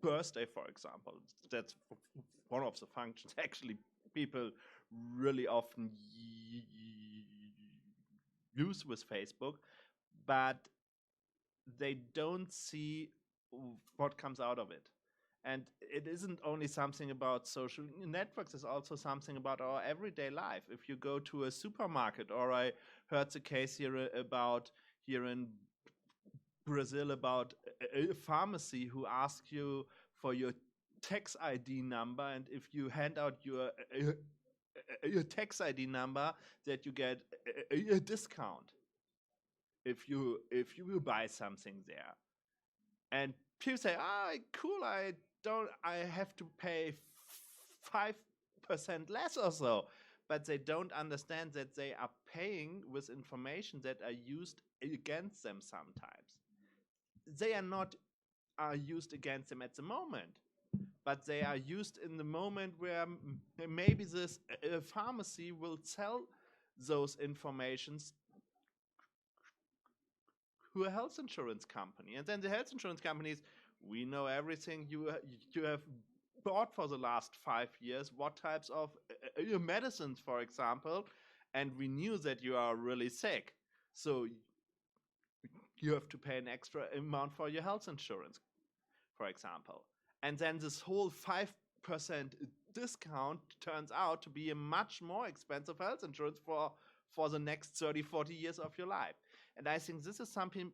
birthday, for example. That's one of the functions. Actually, people really often use with Facebook, but they don't see what comes out of it. And it isn't only something about social networks, it's also something about our everyday life. If you go to a supermarket, or I heard the case here in Brazil about a pharmacy who asks you for your tax ID number, and if you hand out your tax ID number, that you get a discount if you will buy something there. And people say, cool, I have to pay 5% less or so. but they don't understand that they are paying with information that are used against them sometimes. They are not used against them at the moment, but they are used in the moment where maybe this pharmacy will sell those informations to a health insurance company. And then the health insurance companies, we know everything you have bought for the last 5 years, what types of medicines, for example, and we knew that you are really sick. So you have to pay an extra amount for your health insurance, for example. And then this whole 5% discount turns out to be a much more expensive health insurance for the next 30, 40 years of your life. And I think this is something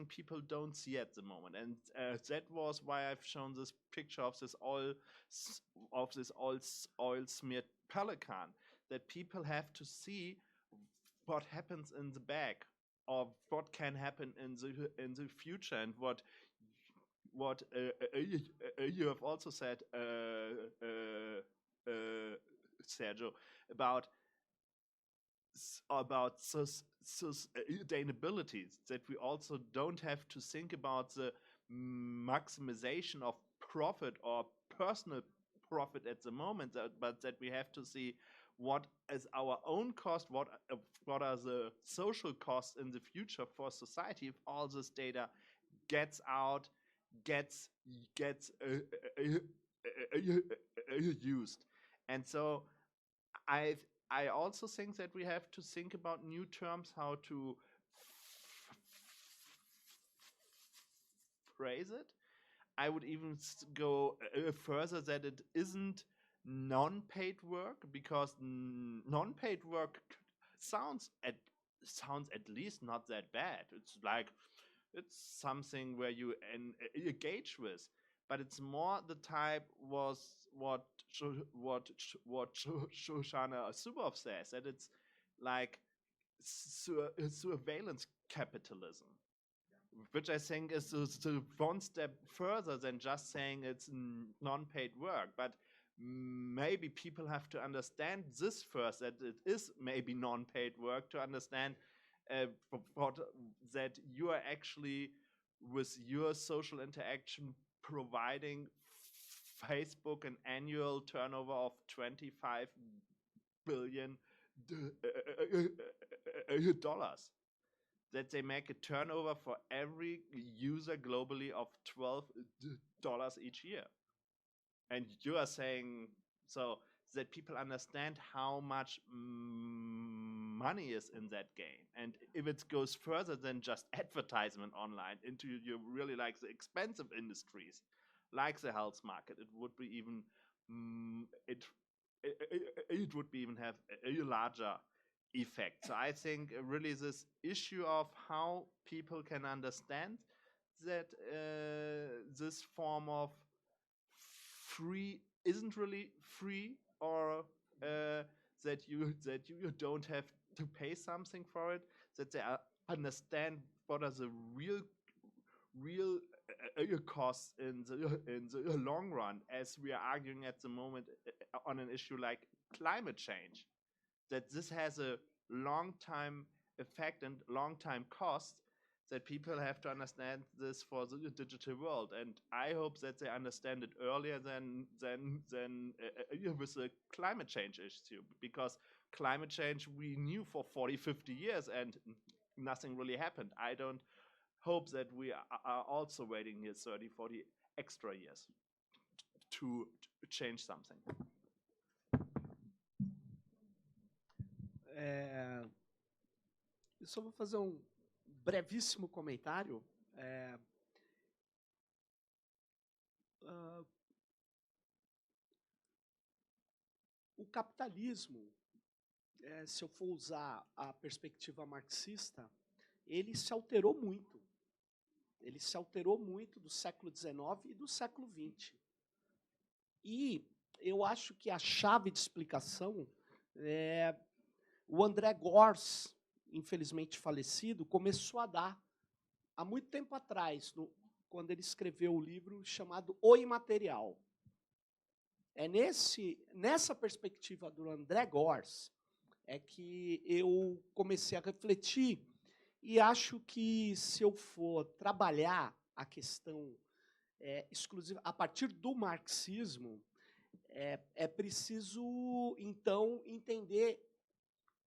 people don't see at the moment. And that was why I've shown this picture of this oil-smeared pelican, that people have to see what happens in the back, or what can happen in the future, and what you have also said, Sergio, about sustainability, that we also don't have to think about the maximization of profit or personal profit at the moment, but that we have to see what is our own cost, what are the social costs in the future for society if all this data gets out, gets used. And so I also think that we have to think about new terms, how to phrase it. I would even go further, that it isn't non-paid work, because non-paid work sounds at least not that bad. It's like, it's something where you engage with, but it's more the type was what Shoshana Zuboff says, that it's like surveillance capitalism, which I think is one step further than just saying it's non-paid work. But maybe people have to understand this first, that it is maybe non-paid work, to understand that you are actually, with your social interaction, providing Facebook an annual turnover of $25 billion, that they make a turnover for every user globally of $12 each year. And you are saying, so that people understand how much money is in that game. And if it goes further than just advertisement online into you really like the expensive industries, like the health market, it would be even it would be even have a larger effect. So I think really this issue of how people can understand that this form of free isn't really free, or that you don't have to pay something for it, that they understand what are the real costs in the long run, as we are arguing at the moment on an issue like climate change, that this has a long-time effect and long-time cost, that people have to understand this for the digital world. And I hope that they understand it earlier than with the climate change issue, because climate change we knew for 40, 50 years and nothing really happened. I don't hope that we are also waiting here 30, 40 extra years to change something. Eu só vou fazer brevíssimo comentário. O capitalismo, se eu for usar a perspectiva marxista, ele se alterou muito. Ele se alterou muito do século XIX e do século XX. E eu acho que a chave de explicação o André Gorz, infelizmente falecido, começou a dar há muito tempo atrás, quando ele escreveu o livro chamado O Imaterial. É nessa perspectiva do André Gorz é que eu comecei a refletir e acho que se eu for trabalhar a questão exclusiva a partir do marxismo, é preciso, então, entender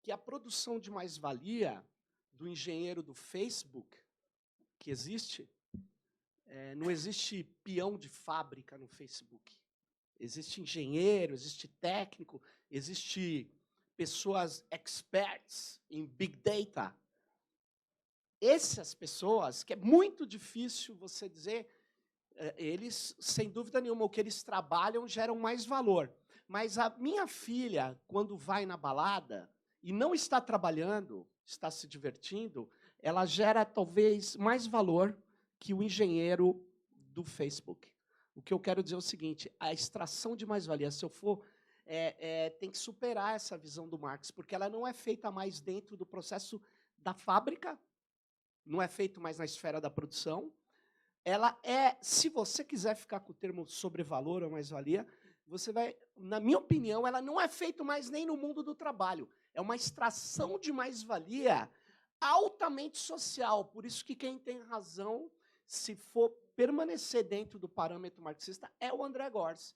que a produção de mais-valia do engenheiro do Facebook, que existe, não existe peão de fábrica no Facebook. Existe engenheiro, existe técnico, existe pessoas experts em Big Data. Essas pessoas, que é muito difícil você dizer, eles, sem dúvida nenhuma, o que eles trabalham geram mais valor. Mas a minha filha, quando vai na balada e não está trabalhando, está se divertindo, ela gera talvez mais valor que o engenheiro do Facebook. O que eu quero dizer é o seguinte, a extração de mais-valia, se eu for, tem que superar essa visão do Marx, porque ela não é feita mais dentro do processo da fábrica, não é feito mais na esfera da produção. Ela se você quiser ficar com o termo sobrevalor ou mais-valia, você vai, na minha opinião, ela não é feito mais nem no mundo do trabalho. É uma extração de mais-valia altamente social. Por isso que quem tem razão, se for permanecer dentro do parâmetro marxista, é o André Gorz.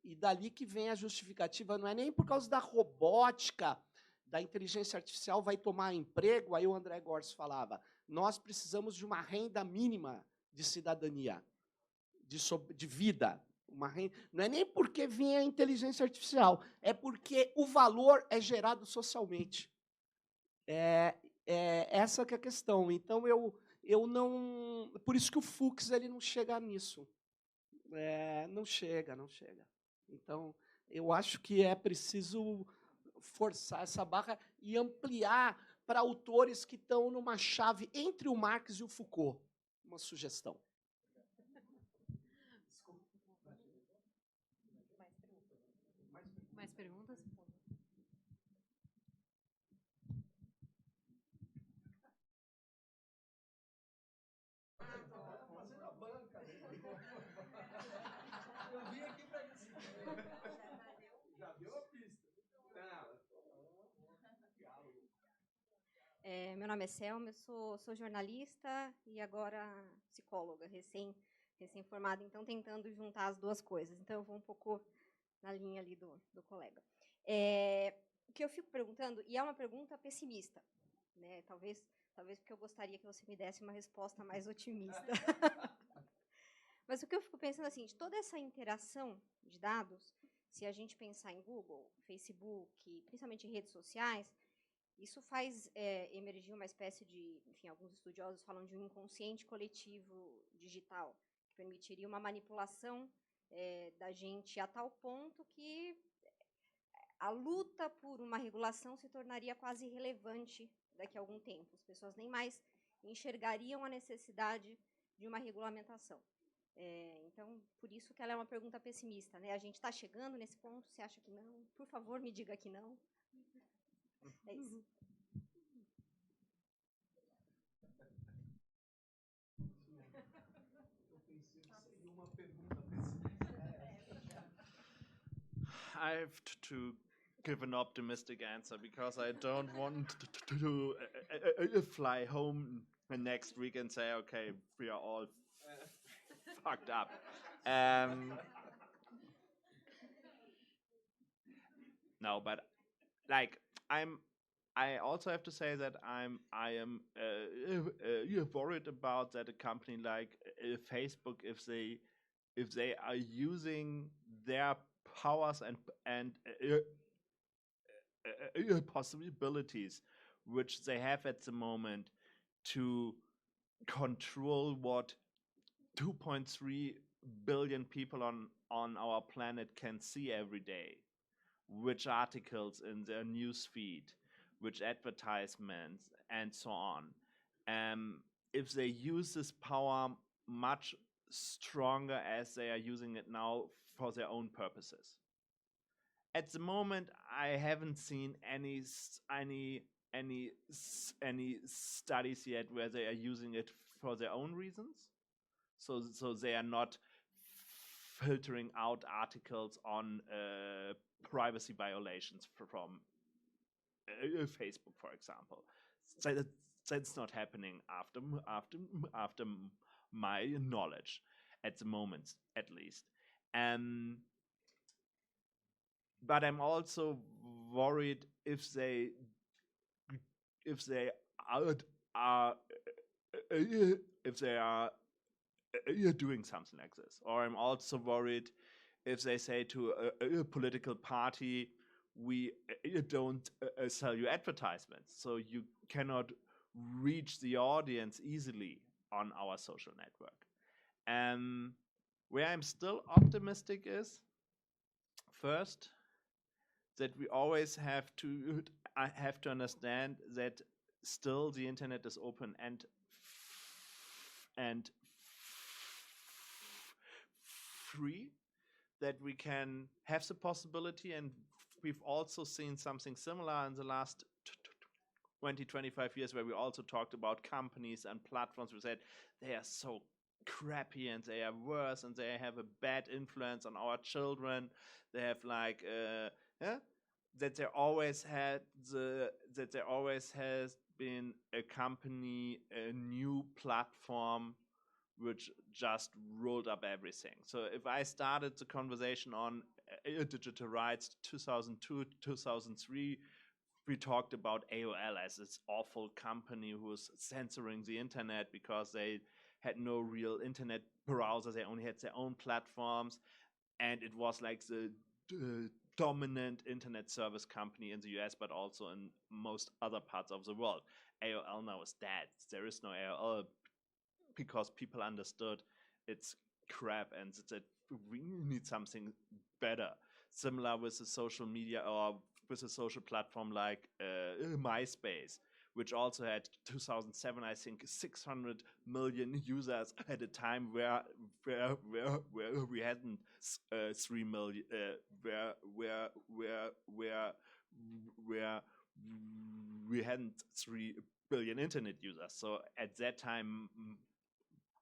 E dali que vem a justificativa, não é nem por causa da robótica, da inteligência artificial vai tomar emprego, aí o André Gorz falava, nós precisamos de uma renda mínima de cidadania, de vida. Não é nem porque vinha a inteligência artificial, é porque o valor é gerado socialmente. Essa que é a questão. Então, eu não... Por isso que o Fuchs ele não chega nisso. Não chega. Então, eu acho que é preciso forçar essa barra e ampliar para autores que estão numa chave entre o Marx e o Foucault. Uma sugestão. Mais perguntas? Fazendo a banca. Eu vim aqui para isso. Já deu a pista. Meu nome é Selma, eu sou jornalista e agora psicóloga, recém-formada, então tentando juntar as duas coisas. Então eu vou um pouco na linha ali do colega. O que eu fico perguntando, e é uma pergunta pessimista, né? Talvez porque eu gostaria que você me desse uma resposta mais otimista. Mas o que eu fico pensando assim, de toda essa interação de dados, se a gente pensar em Google, Facebook, principalmente redes sociais, isso faz emergir uma espécie de, enfim, alguns estudiosos falam de um inconsciente coletivo digital, que permitiria uma manipulação da gente a tal ponto que a luta por uma regulação se tornaria quase irrelevante daqui a algum tempo. As pessoas nem mais enxergariam a necessidade de uma regulamentação. Então, por isso que ela é uma pergunta pessimista, né? A gente está chegando nesse ponto, você acha que não? Por favor, me diga que não. É isso. I have to give an optimistic answer because I don't want to fly home next week and say, okay, we are all fucked up. No, but like I also have to say that I am worried about that a company like Facebook, if they are using their powers and possibilities which they have at the moment to control what 2.3 billion people on our planet can see every day, which articles in their news feed, which advertisements, and so on. If they use this power much stronger as they are using it now for their own purposes. At the moment, I haven't seen any studies yet where they are using it for their own reasons. So they are not filtering out articles on privacy violations from Facebook, for example. So that's not happening after my knowledge at the moment, at least. But I'm also worried if they are doing something like this. Or I'm also worried if they say to a political party, we don't sell you advertisements, so you cannot reach the audience easily on our social network. Where I'm still optimistic is, first, that we always have to understand that still the internet is open and free, that we can have the possibility, and we've also seen something similar in the last 20-25 years, where we also talked about companies and platforms who said they are so crappy and they are worse and they have a bad influence on our children. They have like that there always has been a company, a new platform which just rolled up everything. So if I started the conversation on digital rights 2002, 2003, we talked about AOL as this awful company who was censoring the internet because they had no real internet browser. They only had their own platforms. And it was like the dominant internet service company in the US, but also in most other parts of the world. AOL now is dead. There is no AOL because people understood it's crap and that we need something better. Similar with the social media or with a social platform like MySpace, which also had 2007, I think, 600 million users at a time where we hadn't 3 million, where we hadn't 3 billion internet users. So at that time,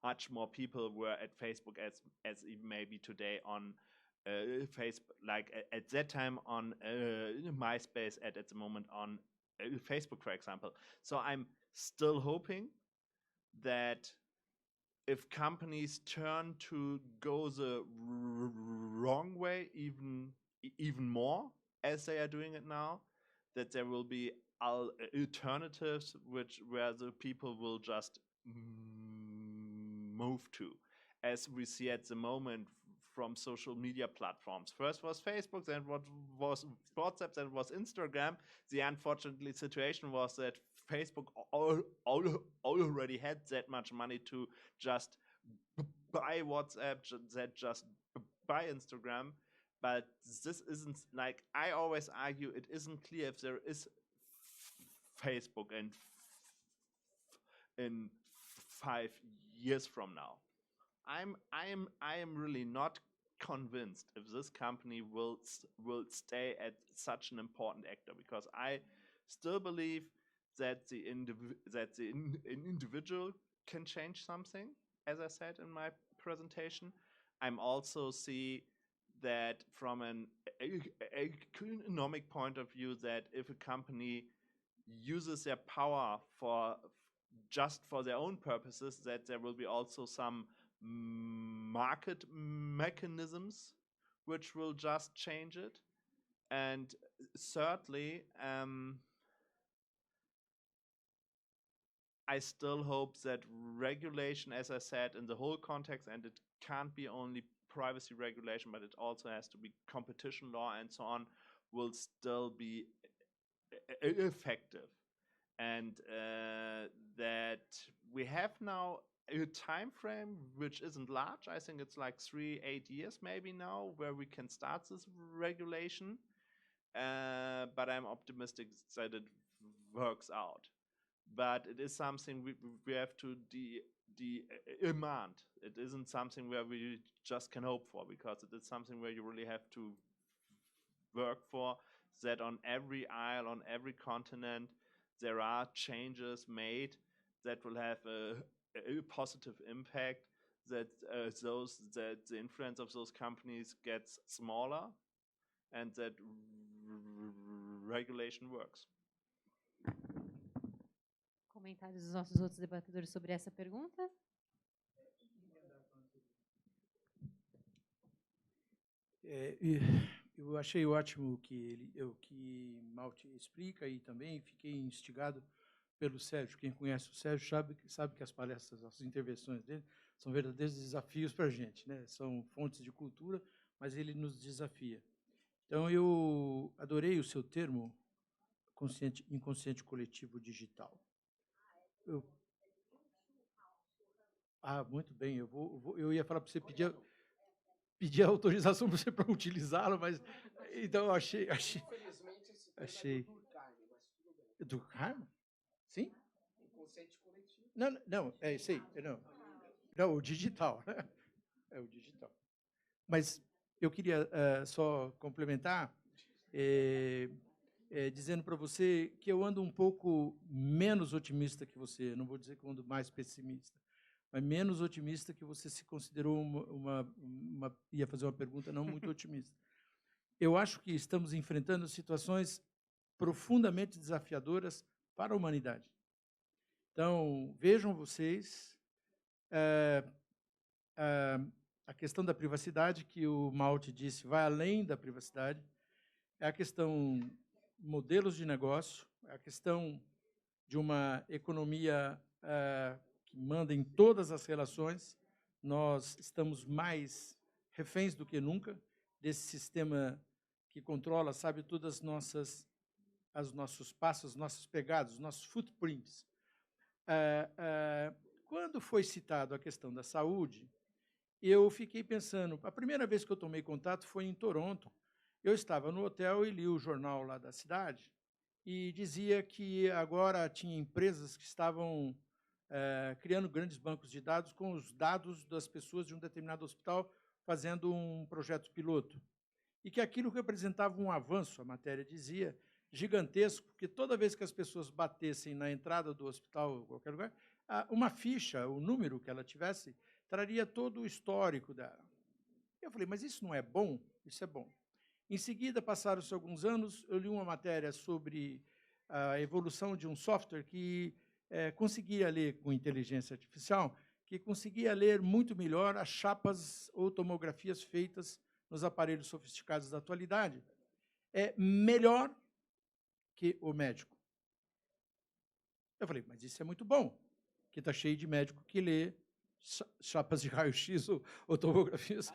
much more people were at Facebook as even maybe today on Facebook. Like at that time on MySpace, at the moment on Facebook, for example. So I'm still hoping that if companies turn to go the wrong way even more as they are doing it now, that there will be alternatives where the people will just move to, as we see at the moment from social media platforms. First was Facebook, then what was WhatsApp, then was Instagram. The unfortunate situation was that Facebook already had that much money to just buy WhatsApp, that just buy Instagram. But this isn't, like I always argue, it isn't clear if there is Facebook in 5 years from now. I am really not convinced if this company will stay at such an important actor, because I still believe that the individual can change something, as I said in my presentation. I'm also see that from an economic point of view, that if a company uses their power just for their own purposes, that there will be also some market mechanisms which will just change it. And thirdly, I still hope that regulation, as I said, in the whole context, and it can't be only privacy regulation, but it also has to be competition law and so on, will still be effective. And that we have now a time frame which isn't large. I think it's like 3-8 years maybe now where we can start this regulation. But I'm optimistic that it works out. But it is something we have to demand. It isn't something where we just can hope for, because it is something where you really have to work for, that on every aisle, on every continent, there are changes made that will have a positive impact, that the influence of those companies gets smaller, and that regulation works. comentários dos nossos outros debatedores sobre essa pergunta? Eu achei ótimo o que Malte explica e também fiquei instigado pelo Sérgio. Quem conhece o Sérgio sabe que as palestras, as intervenções dele são verdadeiros desafios para a gente, né? São fontes de cultura, mas ele nos desafia. Então, eu adorei o seu termo, inconsciente coletivo digital. Muito bem. Eu ia falar para você pedir autorização para você para utilizá-lo, mas então eu achei. Infelizmente, esse termo é do Durkheim, mas tudo bem. Durkheim? Sim? Inconsciente coletivo. Não, é isso aí. Não, o digital. É o digital. Mas eu queria só complementar, dizendo para você que eu ando um pouco menos otimista que você. Não vou dizer que eu ando mais pessimista, mas menos otimista que você se considerou ia fazer uma pergunta não muito otimista. Eu acho que estamos enfrentando situações profundamente desafiadoras para a humanidade. Então, vejam vocês a questão da privacidade, que o Malte disse, vai além da privacidade, é a questão modelos de negócio, é a questão de uma economia que manda em todas as relações. Nós estamos mais reféns do que nunca desse sistema que controla, sabe, todas os nossos passos, nossos pegados, nossos footprints. Quando foi citado a questão da saúde, eu fiquei pensando, a primeira vez que eu tomei contato foi em Toronto. Eu estava no hotel e li o jornal lá da cidade e dizia que agora tinha empresas que estavam criando grandes bancos de dados com os dados das pessoas de um determinado hospital fazendo um projeto piloto. E que aquilo representava um avanço, a matéria dizia, gigantesco, porque toda vez que as pessoas batessem na entrada do hospital ou qualquer lugar, uma ficha, o número que ela tivesse, traria todo o histórico dela. Eu falei, mas isso não é bom? Isso é bom. Em seguida, passaram-se alguns anos, eu li uma matéria sobre a evolução de um software que conseguia ler com inteligência artificial, que conseguia ler muito melhor as chapas ou tomografias feitas nos aparelhos sofisticados da atualidade. É melhor que o médico. Eu falei, mas isso é muito bom, que está cheio de médico que lê chapas de raio-x ou tomografias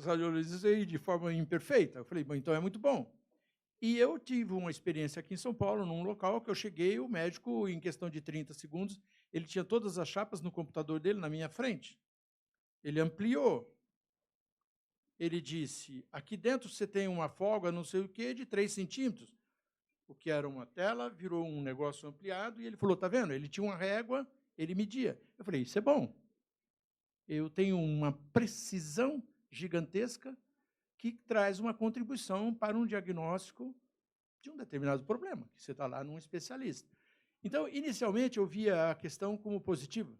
radiologistas de forma imperfeita. Eu falei, bom, então é muito bom. E eu tive uma experiência aqui em São Paulo, num local que eu cheguei, o médico, em questão de 30 segundos, ele tinha todas as chapas no computador dele na minha frente. Ele ampliou. Ele disse, aqui dentro você tem uma folga, não sei o quê, de 3 centímetros. O que era uma tela, virou um negócio ampliado, e ele falou, tá vendo? Ele tinha uma régua, ele media. Eu falei, isso é bom. Eu tenho uma precisão gigantesca que traz uma contribuição para um diagnóstico de um determinado problema, que você está lá num especialista. Então, inicialmente, eu via a questão como positiva,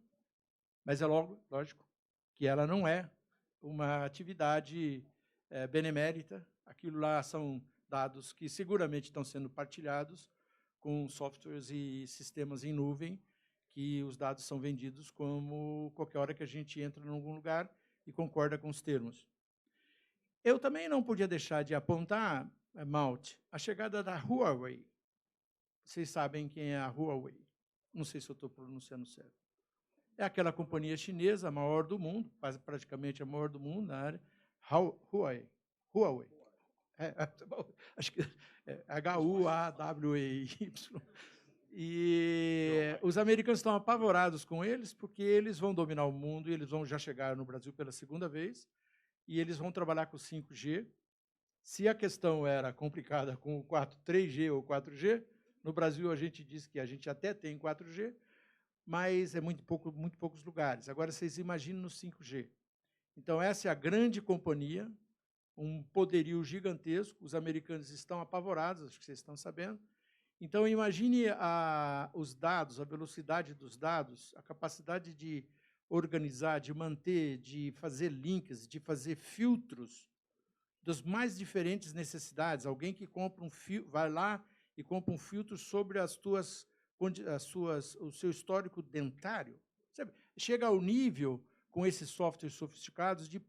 mas é lógico que ela não é uma atividade benemérita. Aquilo lá são dados que seguramente estão sendo partilhados com softwares e sistemas em nuvem, que os dados são vendidos como qualquer hora que a gente entra em algum lugar e concorda com os termos. Eu também não podia deixar de apontar, Malte, a chegada da Huawei. Vocês sabem quem é a Huawei? Não sei se eu estou pronunciando certo. É aquela companhia chinesa, a maior do mundo, praticamente a maior do mundo na área. Huawei. Acho que é Huawei. E os americanos estão apavorados com eles, porque eles vão dominar o mundo e eles vão já chegar no Brasil pela segunda vez, e eles vão trabalhar com 5G. Se a questão era complicada com o 3G ou 4G, no Brasil a gente diz que a gente até tem 4G, mas é muito poucos lugares. Agora, vocês imaginam no 5G. Então, essa é a grande companhia, um poderio gigantesco, os americanos estão apavorados, acho que vocês estão sabendo. Então, imagine os dados, a velocidade dos dados, a capacidade de organizar, de manter, de fazer links, de fazer filtros das mais diferentes necessidades. Alguém que compra vai lá e compra um filtro sobre as tuas o seu histórico dentário. Sabe? Chega ao nível, com esses softwares sofisticados, de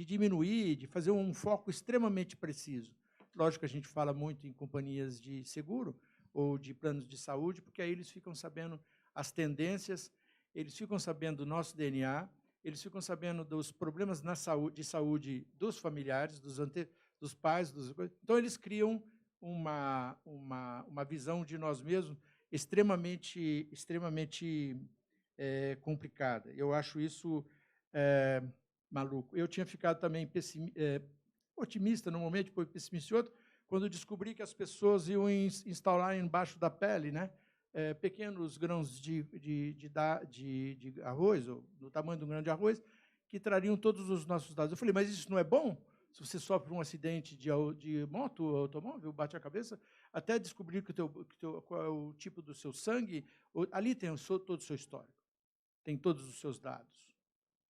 diminuir, de fazer um foco extremamente preciso. Lógico que a gente fala muito em companhias de seguro ou de planos de saúde, porque aí eles ficam sabendo as tendências, eles ficam sabendo do nosso DNA, eles ficam sabendo dos problemas de saúde dos familiares, dos pais. Então, eles criam uma visão de nós mesmos extremamente complicada. Eu acho isso maluco. Eu tinha ficado também otimista num momento, depois pessimista em outro, quando descobri que as pessoas iam instalar embaixo da pele, né, pequenos grãos de arroz, ou do tamanho de um grão de arroz, que trariam todos os nossos dados. Eu falei, mas isso não é bom? Se você sofre um acidente de moto ou automóvel, bate a cabeça, até descobrir qual é o tipo do seu sangue, ali tem todo o seu histórico, tem todos os seus dados.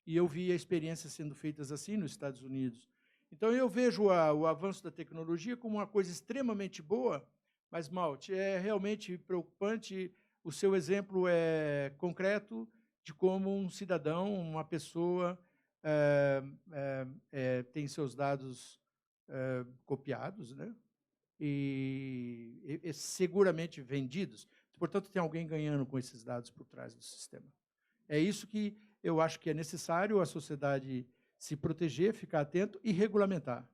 E eu vi a experiência sendo feitas assim nos Estados Unidos. Então, eu vejo o avanço da tecnologia como uma coisa extremamente boa, mas, Malte, é realmente preocupante. O seu exemplo é concreto de como um cidadão, uma pessoa, tem seus dados copiados, né? E seguramente vendidos. Portanto, tem alguém ganhando com esses dados por trás do sistema. É isso que eu acho que é necessário a sociedade se proteger, ficar atento e regulamentar.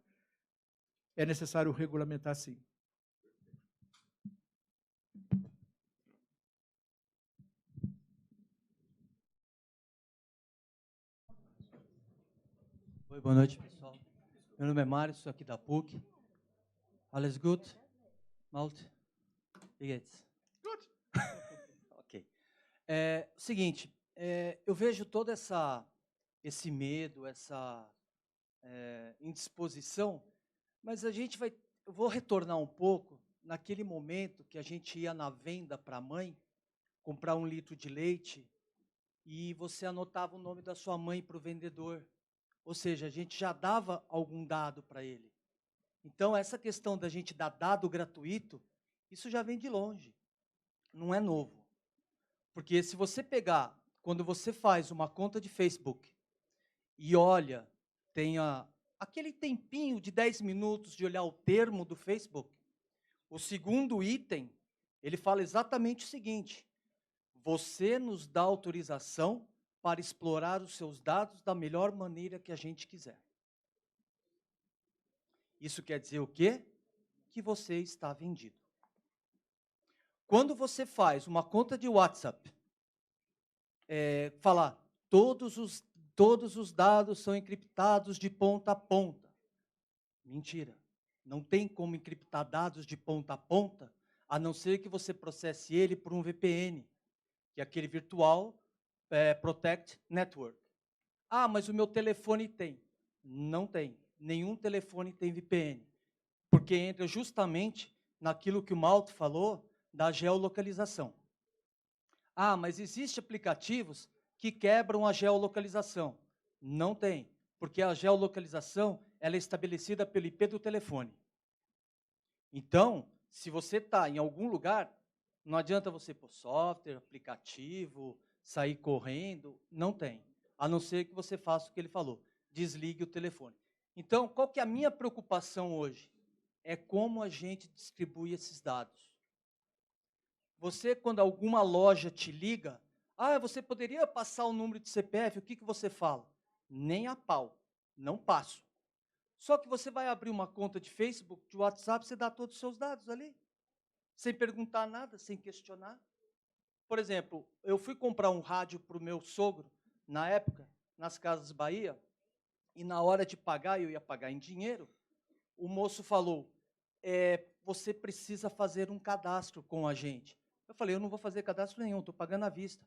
É necessário regulamentar, sim. Oi, boa noite, pessoal. Meu nome é Mário, sou aqui da PUC. Alles gut? Malte? Wie geht's? Gut. Ok. O seguinte, eu vejo todo esse medo, essa indisposição, mas eu vou retornar um pouco naquele momento que a gente ia na venda para a mãe, comprar 1 litro de leite, e você anotava o nome da sua mãe para o vendedor. Ou seja, a gente já dava algum dado para ele. Então, essa questão da gente dar dado gratuito, isso já vem de longe, não é novo. Porque se você pegar, quando você faz uma conta de Facebook e olha, tem aquele tempinho de 10 minutos de olhar o termo do Facebook, o segundo item, ele fala exatamente o seguinte: você nos dá autorização para explorar os seus dados da melhor maneira que a gente quiser. Isso quer dizer o quê? Que você está vendido. Quando você faz uma conta de WhatsApp, falar todos os dados são encriptados de ponta a ponta. Mentira. Não tem como encriptar dados de ponta a ponta, a não ser que você processe ele por um VPN, que é aquele Virtual Protect Network. Ah, mas o meu telefone tem. Não tem. Nenhum telefone tem VPN. Porque entra justamente naquilo que o Malte falou da geolocalização. Ah, mas existem aplicativos que quebram a geolocalização. Não tem. Porque a geolocalização ela é estabelecida pelo IP do telefone. Então, se você está em algum lugar, não adianta você pôr software, aplicativo, sair correndo, não tem. A não ser que você faça o que ele falou, desligue o telefone. Então, qual que é a minha preocupação hoje? É como a gente distribui esses dados. Você, quando alguma loja te liga, você poderia passar o número de CPF, o que você fala? Nem a pau, não passo. Só que você vai abrir uma conta de Facebook, de WhatsApp, você dá todos os seus dados ali, sem perguntar nada, sem questionar. Por exemplo, eu fui comprar um rádio para o meu sogro, na época, nas Casas Bahia, e na hora de pagar, eu ia pagar em dinheiro, o moço falou, você precisa fazer um cadastro com a gente. Eu falei, eu não vou fazer cadastro nenhum, estou pagando à vista.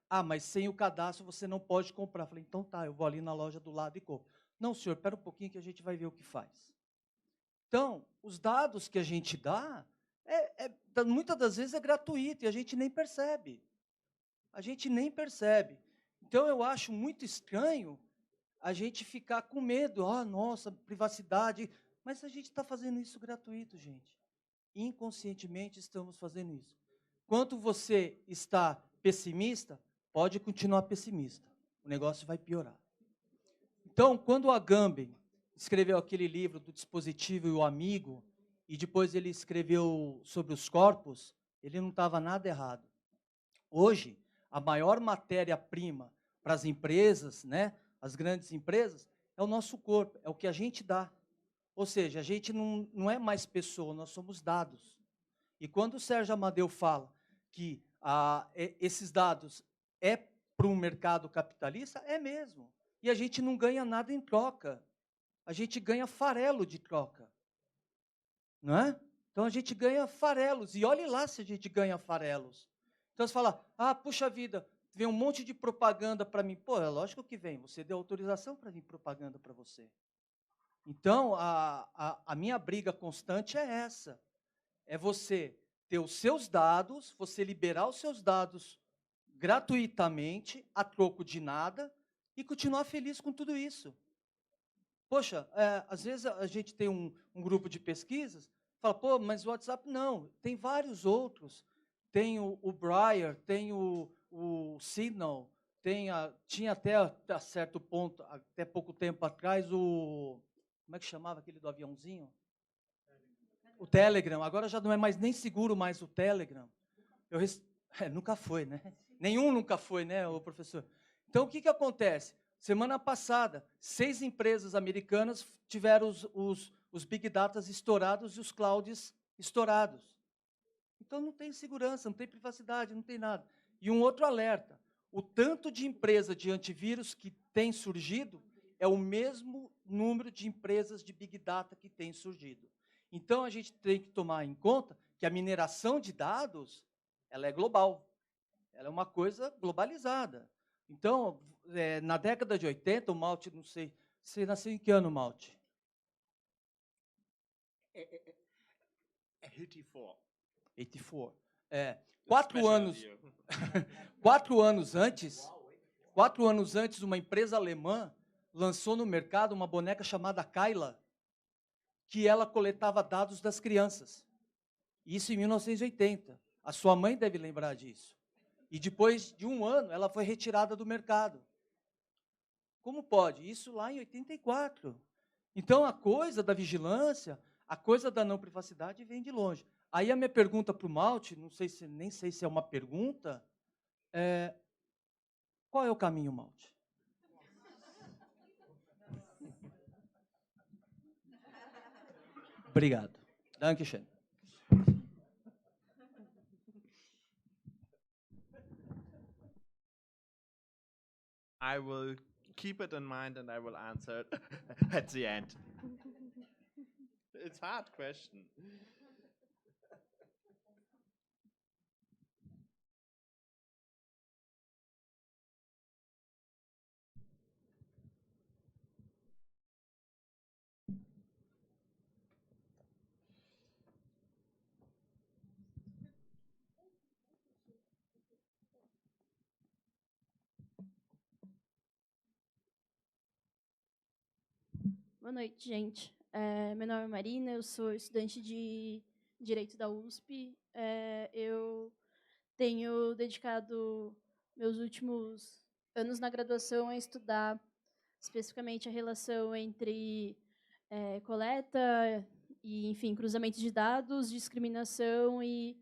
Ah, mas sem o cadastro você não pode comprar. Eu falei, então tá, eu vou ali na loja do lado e compro. Não, senhor, espera um pouquinho que a gente vai ver o que faz. Então, os dados que a gente dá, muitas das vezes é gratuito e a gente nem percebe. A gente nem percebe. Então, eu acho muito estranho a gente ficar com medo. Nossa, privacidade. Mas a gente está fazendo isso gratuito, gente. Inconscientemente estamos fazendo isso. Enquanto você está pessimista, pode continuar pessimista. O negócio vai piorar. Então, quando o Agamben escreveu aquele livro do dispositivo e o amigo, e depois ele escreveu sobre os corpos, ele não estava nada errado. Hoje, a maior matéria-prima para as empresas, né, as grandes empresas, é o nosso corpo, é o que a gente dá. Ou seja, a gente não é mais pessoa, nós somos dados. E quando o Sérgio Amadeu fala que esses dados é para um mercado capitalista, é mesmo. E a gente não ganha nada em troca. A gente ganha farelo de troca. Não é? Então, a gente ganha farelos. E olhe lá se a gente ganha farelos. Então, você fala, puxa vida, vem um monte de propaganda para mim. Pô, é lógico que vem. Você deu autorização para vir propaganda para você. Então, a minha briga constante é essa. É você ter os seus dados, você liberar os seus dados gratuitamente, a troco de nada, e continuar feliz com tudo isso. Poxa, às vezes a gente tem um grupo de pesquisas, fala, pô, mas o WhatsApp não, tem vários outros. Tem o Briar, tem o Signal, tinha até a certo ponto, até pouco tempo atrás, como é que chamava aquele do aviãozinho? O Telegram. Agora já não é mais nem seguro mais o Telegram. Nunca foi, né? Nenhum nunca foi, né, o professor? Então, o que acontece? Semana passada, 6 empresas americanas tiveram os Big Data estourados e os clouds estourados. Então, não tem segurança, não tem privacidade, não tem nada. E um outro alerta, o tanto de empresa de antivírus que tem surgido é o mesmo número de empresas de Big Data que tem surgido. Então, a gente tem que tomar em conta que a mineração de dados ela é global. Ela é uma coisa globalizada. Então, na década de 80, o Malte, não sei, você nasceu em que ano, Malte? 84. 84. 4 anos. 4 anos antes, uma empresa alemã lançou no mercado uma boneca chamada Kyla, que ela coletava dados das crianças. Isso em 1980. A sua mãe deve lembrar disso. E depois de 1 ano, ela foi retirada do mercado. Como pode? Isso lá em 84. Então, a coisa da vigilância, a coisa da não privacidade vem de longe. Aí a minha pergunta para o Malte, nem sei se é uma pergunta, qual é o caminho, Malte? Obrigado. Dankeschön. I will keep it in mind and I will answer it at the end. It's a hard question. Boa noite, gente. Meu nome é Marina, eu sou estudante de Direito da USP. Eu tenho dedicado meus últimos anos na graduação a estudar especificamente a relação entre coleta e, enfim, cruzamento de dados, discriminação e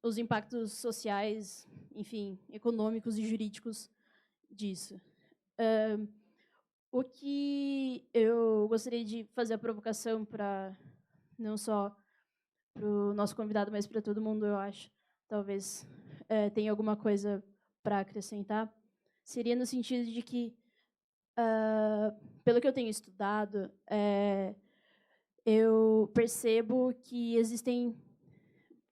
os impactos sociais, enfim, econômicos e jurídicos disso. O que eu gostaria de fazer a provocação para, não só para o nosso convidado, mas para todo mundo, eu acho, talvez tenha alguma coisa para acrescentar, seria no sentido de que, pelo que eu tenho estudado, eu percebo que existem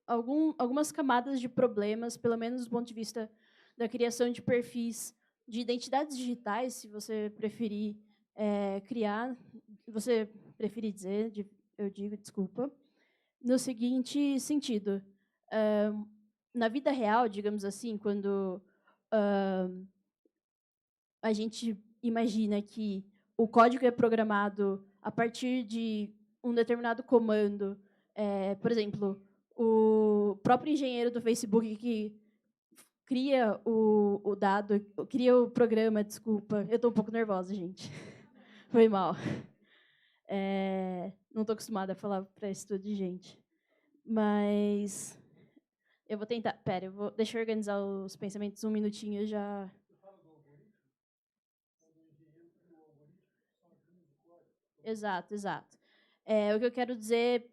algumas camadas de problemas, pelo menos do ponto de vista da criação de perfis de identidades digitais, se você preferir criar, você preferir dizer, eu digo, desculpa, no seguinte sentido. Na vida real, digamos assim, quando a gente imagina que o código é programado a partir de um determinado comando, por exemplo, o próprio engenheiro do Facebook que cria o dado, cria o programa, desculpa, eu estou um pouco nervosa, gente. Foi mal. Não estou acostumada a falar para esse tudo de gente. Mas eu vou tentar. Pera, deixa eu organizar os pensamentos um minutinho já. Exato, exato. O que eu quero dizer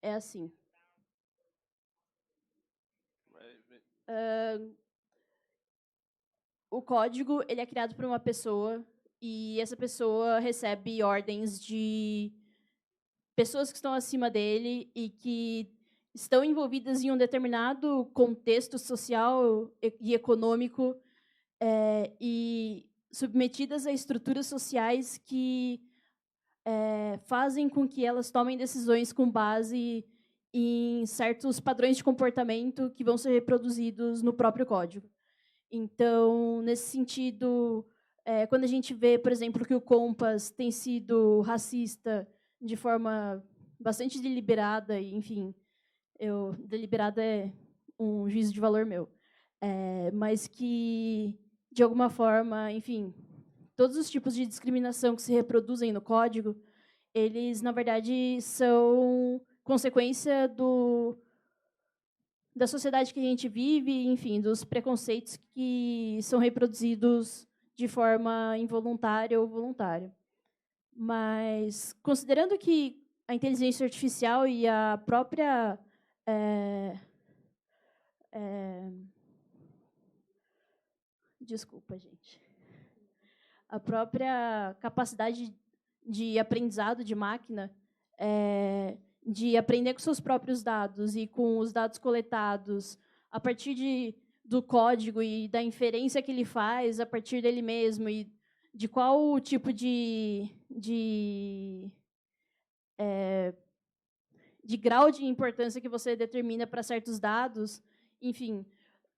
é assim. O código ele é criado por uma pessoa e essa pessoa recebe ordens de pessoas que estão acima dele e que estão envolvidas em um determinado contexto social e econômico e submetidas a estruturas sociais que fazem com que elas tomem decisões com base em certos padrões de comportamento que vão ser reproduzidos no próprio código. Então, nesse sentido, quando a gente vê, por exemplo, que o Compass tem sido racista de forma bastante deliberada, e, enfim, deliberada é um juízo de valor meu, mas que, de alguma forma, enfim, todos os tipos de discriminação que se reproduzem no código, eles, na verdade, são consequência da sociedade que a gente vive, enfim, dos preconceitos que são reproduzidos de forma involuntária ou voluntária. Mas, considerando que a inteligência artificial e a própria desculpa, gente. A própria capacidade de aprendizado de máquina, de aprender com seus próprios dados e com os dados coletados a partir do código e da inferência que ele faz a partir dele mesmo e de qual tipo de grau de importância que você determina para certos dados, enfim,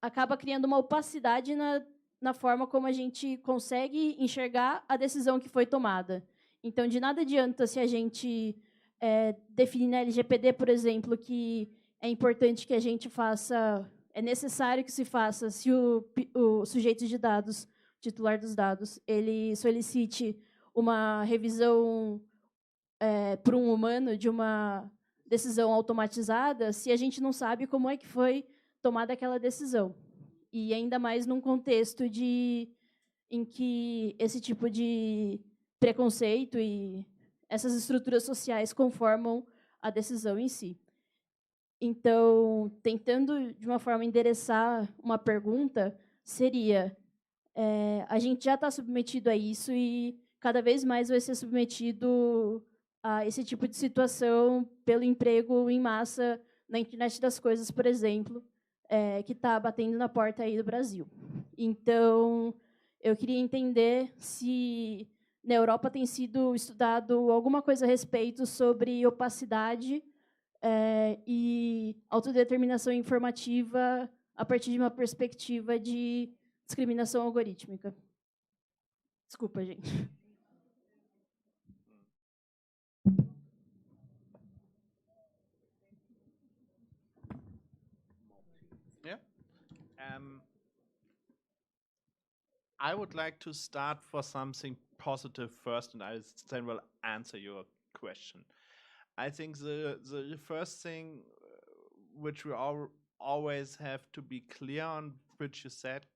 acaba criando uma opacidade na forma como a gente consegue enxergar a decisão que foi tomada. Então, de nada adianta se a gente definir na LGPD, por exemplo, que é importante que a gente faça, é necessário que se faça, se o sujeito de dados, titular dos dados, ele solicite uma revisão por um humano de uma decisão automatizada, se a gente não sabe como é que foi tomada aquela decisão. E ainda mais num contexto em que esse tipo de preconceito e essas estruturas sociais conformam a decisão em si. Então, tentando, de uma forma, endereçar uma pergunta, seria, a gente já está submetido a isso e cada vez mais vai ser submetido a esse tipo de situação pelo emprego em massa na internet das coisas, por exemplo, que está batendo na porta aí do Brasil. Então, eu queria entender se na Europa tem sido estudado alguma coisa a respeito sobre opacidade e autodeterminação informativa a partir de uma perspectiva de discriminação algorítmica. Desculpa, gente. Yeah. I would like to start for something positive first, and I then will answer your question. I think the first thing which we always have to be clear on, which you said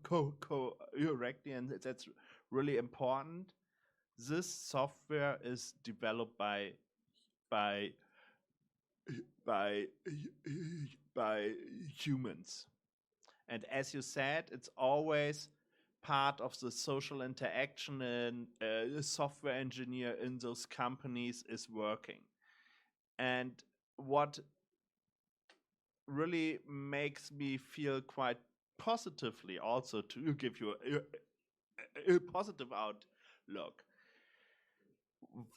correctly, and that's really important. This software is developed by humans. And as you said, it's always part of the social interaction, and a software engineer in those companies is working. And what really makes me feel quite positively, also to give you a positive outlook,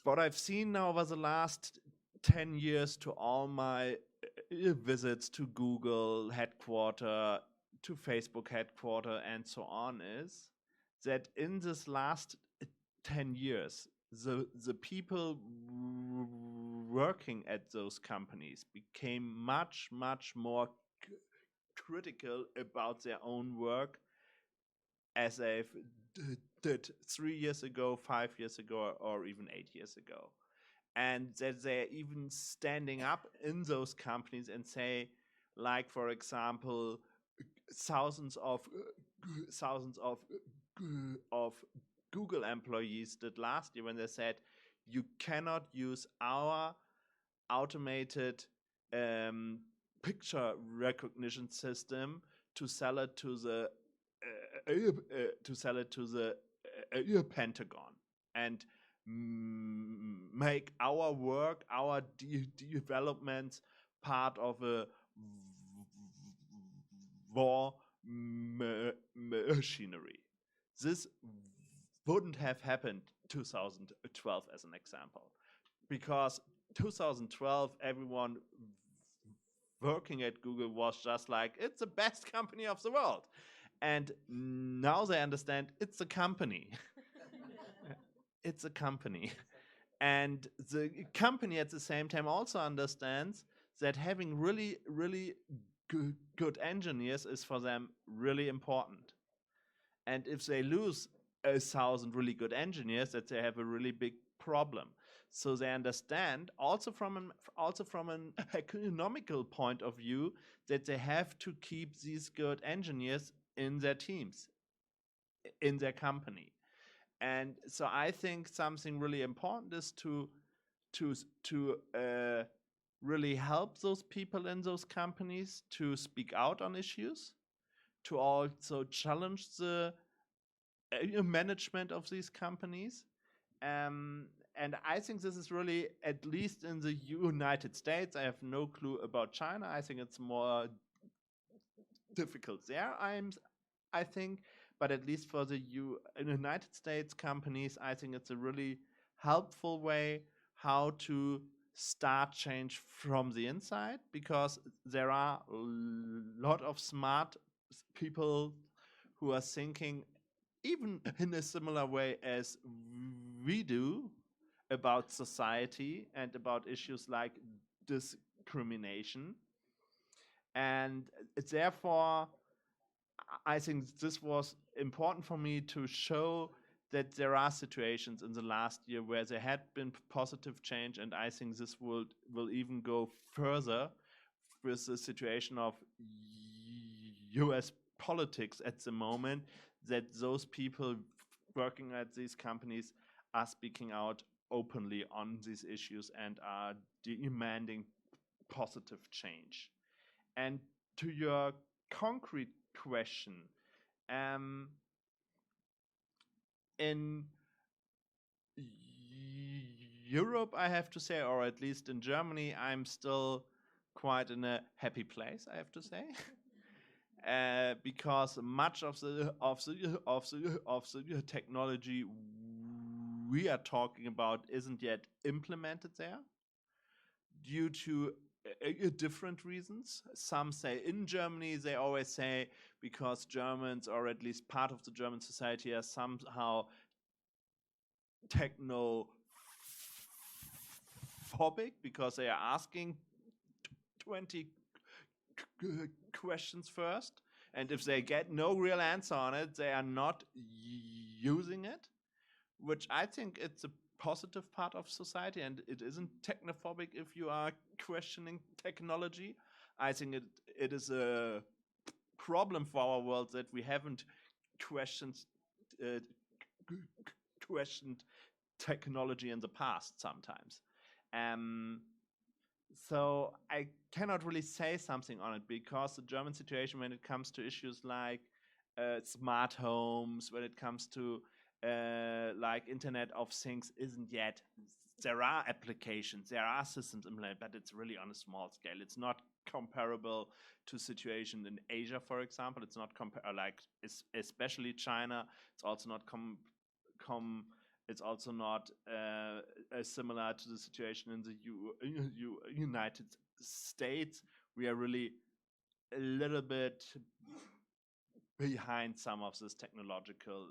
what I've seen now over the last 10 years to all my visits to Google headquarters, to Facebook headquarters, and so on, is that in this last 10 years, the people working at those companies became much, much more critical about their own work as they did 3 years ago, 5 years ago, or even 8 years ago. And that they're even standing up in those companies and say, like, for example, thousands of Google employees did last year when they said, you cannot use our automated picture recognition system to sell it to the Pentagon and make our work, our developments part of a war machinery. This wouldn't have happened 2012 as an example, because 2012 everyone working at Google was just like, it's the best company of the world. And now they understand it's a company. It's a company. And the company at the same time also understands that having really, really good engineers is for them really important. And if they lose 1,000 really good engineers, that they have a really big problem. So they understand also from an economical point of view that they have to keep these good engineers in their teams, in their company. And so I think something really important is to really help those people in those companies to speak out on issues, to also challenge the management of these companies. And I think this is really, at least in the United States, I have no clue about China. I think it's more difficult there, I think. But at least for the United States companies, I think it's a really helpful way how to start change from the inside, because there are a lot of smart people who are thinking even in a similar way as we do about society and about issues like discrimination. And therefore, I think this was important for me to show that there are situations in the last year where there had been positive change, and I think this will even go further with the situation of US politics at the moment, that those people working at these companies are speaking out openly on these issues and are demanding positive change. And to your concrete question, in Europe, I have to say, or at least in Germany, I'm still quite in a happy place, I have to say. Because much of the technology we are talking about isn't yet implemented there due to different reasons. Some say in Germany, they always say because Germans, or at least part of the German society, are somehow technophobic because they are asking 20 questions first, and if they get no real answer on it, they are not using it, which I think it's a positive part of society, and it isn't technophobic if you are questioning technology. I think it is a problem for our world that we haven't questioned technology in the past sometimes. So I cannot really say something on it, because the German situation when it comes to issues like smart homes, when it comes to like Internet of Things, isn't yet. There are applications, there are systems implemented, but it's really on a small scale. It's not comparable to situation in Asia, for example. It's not especially China. It's also not it's also not similar to the situation in the United States. We are really a little bit behind some of this technological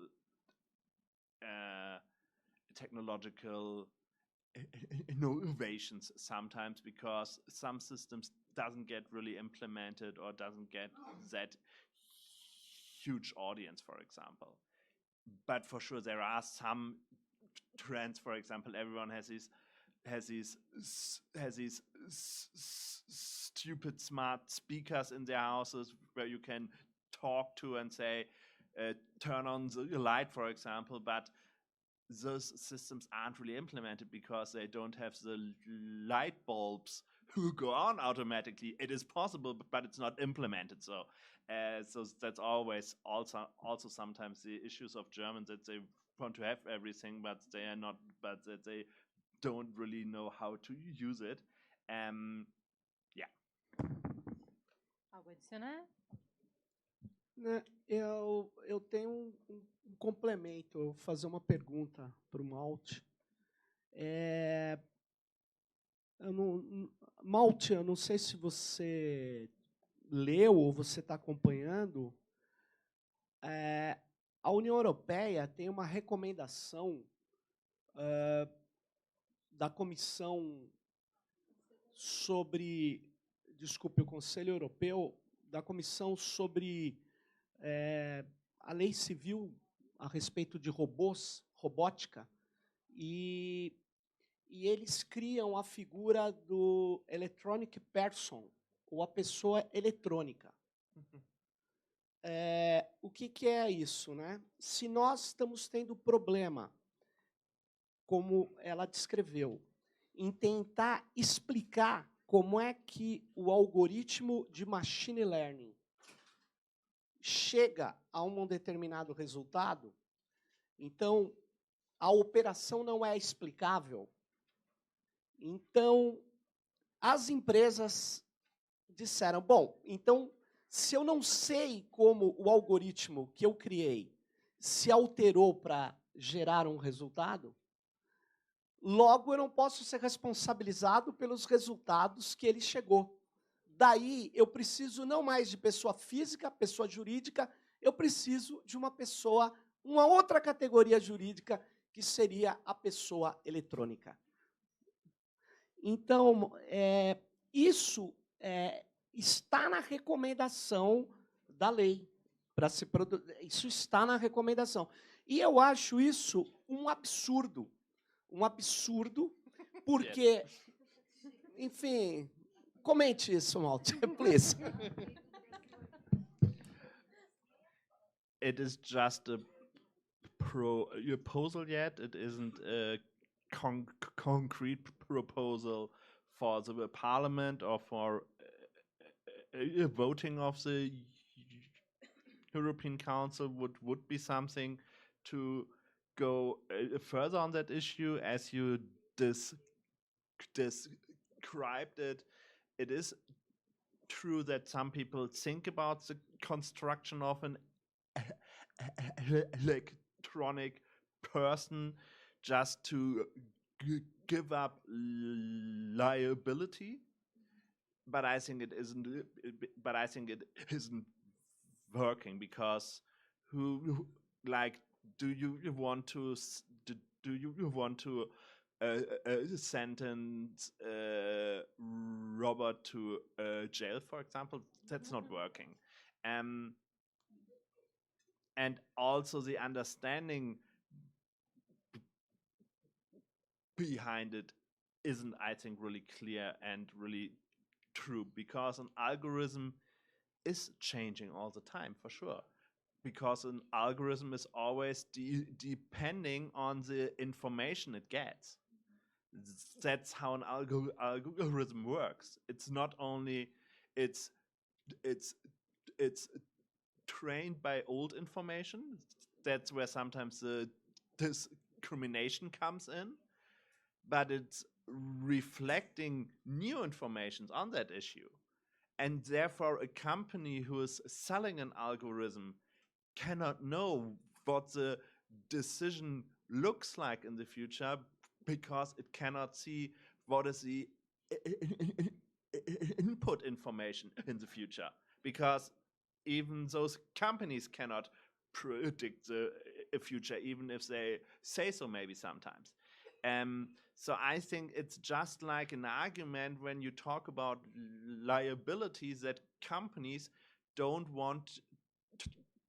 innovations sometimes, because some systems doesn't get really implemented or doesn't get that huge audience, for example. But for sure, there are some trends. For example, everyone has these stupid smart speakers in their houses where you can talk to and say, turn on the light, for example. But those systems aren't really implemented because they don't have the light bulbs who go on automatically. It is possible, but it's not implemented. So that's always also sometimes the issues of Germans, that they want to have everything, but they are not, but that they don't really know how to use it. Yeah. Algo a adicionar? Né, eu tenho um complemento, eu vou fazer uma pergunta para o Malte. Malte, eu não sei se você leu ou você está acompanhando, a União Europeia tem uma recomendação da Comissão sobre, desculpe, o Conselho Europeu, da Comissão sobre a lei civil a respeito de robôs, robótica, e eles criam a figura do electronic person, ou a pessoa eletrônica. O que é isso, né? Se nós estamos tendo problema, como ela descreveu, em tentar explicar como é que o algoritmo de machine learning chega a um determinado resultado, então a operação não é explicável. Então, as empresas disseram, bom, então, se eu não sei como o algoritmo que eu criei se alterou para gerar um resultado, logo eu não posso ser responsabilizado pelos resultados que ele chegou. Daí, eu preciso não mais de pessoa física, pessoa jurídica, eu preciso de uma pessoa, uma outra categoria jurídica, que seria a pessoa eletrônica. Então, isso está na recomendação da lei. Isso está na recomendação. E eu acho isso um absurdo. Um absurdo, porque, enfim, comente isso, Malte, please. It is just a proposal yet. It isn't a concrete proposal for the parliament or for voting of the European Council. Would be something to go further on that issue. As you described it, it is true that some people think about the construction of an electronic person just to give up liability, but I think it isn't. But I think it isn't working, because do you want to sentence Robert to jail, for example? That's not working. And also the understanding behind it isn't, I think, really clear and really true, because an algorithm is changing all the time, for sure. Because an algorithm is always depending on the information it gets. That's how an algorithm works. It's not only it's trained by old information. That's where sometimes the discrimination comes in, but it's reflecting new information on that issue. And therefore, a company who is selling an algorithm cannot know what the decision looks like in the future, because it cannot see what is the input information in the future. Because even those companies cannot predict the future, even if they say so maybe sometimes. So I think it's just like an argument when you talk about liabilities that companies don't want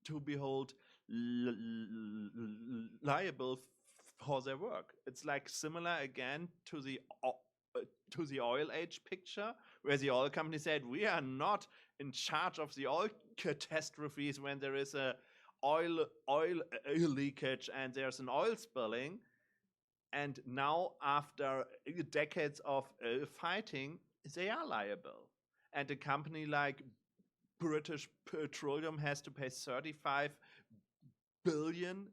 to be held liable for their work. It's like similar again to the oil age picture, where the oil company said, we are not in charge of the oil catastrophes when there is a oil leakage and there's an oil spilling. And now, after decades of fighting, they are liable. And a company like British Petroleum has to pay $35 billion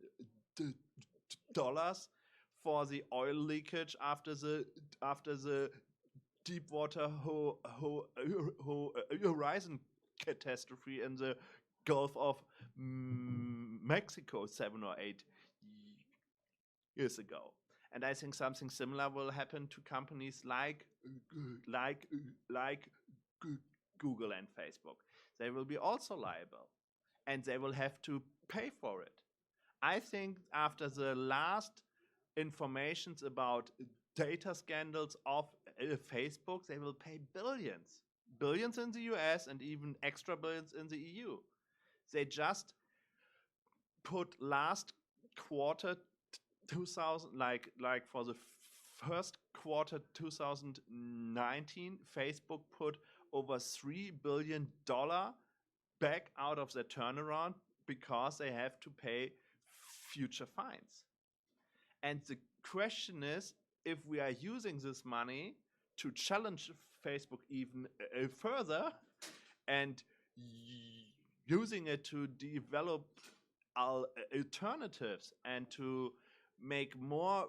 for the oil leakage after the Deepwater Horizon catastrophe in the Gulf of Mexico 7 or 8 years ago. And I think something similar will happen to companies like Google and Facebook. They will be also liable, and they will have to pay for it. I think after the last informations about data scandals of Facebook, they will pay billions. Billions in the US and even extra billions in the EU. They just put last quarter 2000, like for the first quarter 2019, Facebook put over $3 billion back out of their turnaround because they have to pay future fines. And the question is, if we are using this money to challenge Facebook even further and using it to develop alternatives and to make more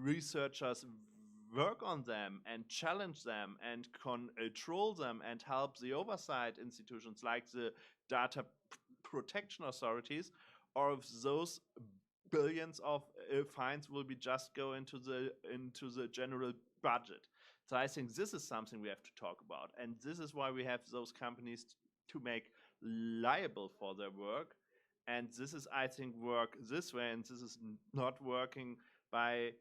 researchers work on them and challenge them and control them and help the oversight institutions like the data protection authorities, or if those billions of fines will be just go into the general budget. So I think this is something we have to talk about, and this is why we have those companies to make liable for their work. And this is, I think, work this way, and this is not working by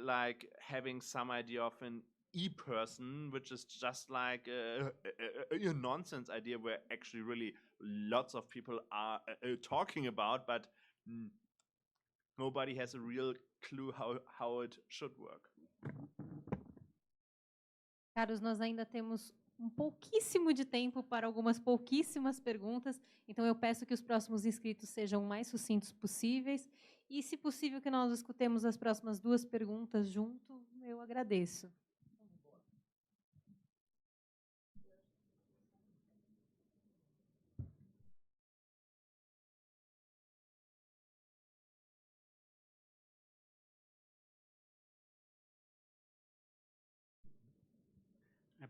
like having some idea of an e-person, which is just like a nonsense idea where actually really lots of people are talking about, but nobody has a real clue how it should work. Caros, nós ainda temos pouquíssimo de tempo para algumas pouquíssimas perguntas, então eu peço que os próximos inscritos sejam o mais sucintos possíveis, e se possível que nós escutemos as próximas 2 perguntas junto, eu agradeço.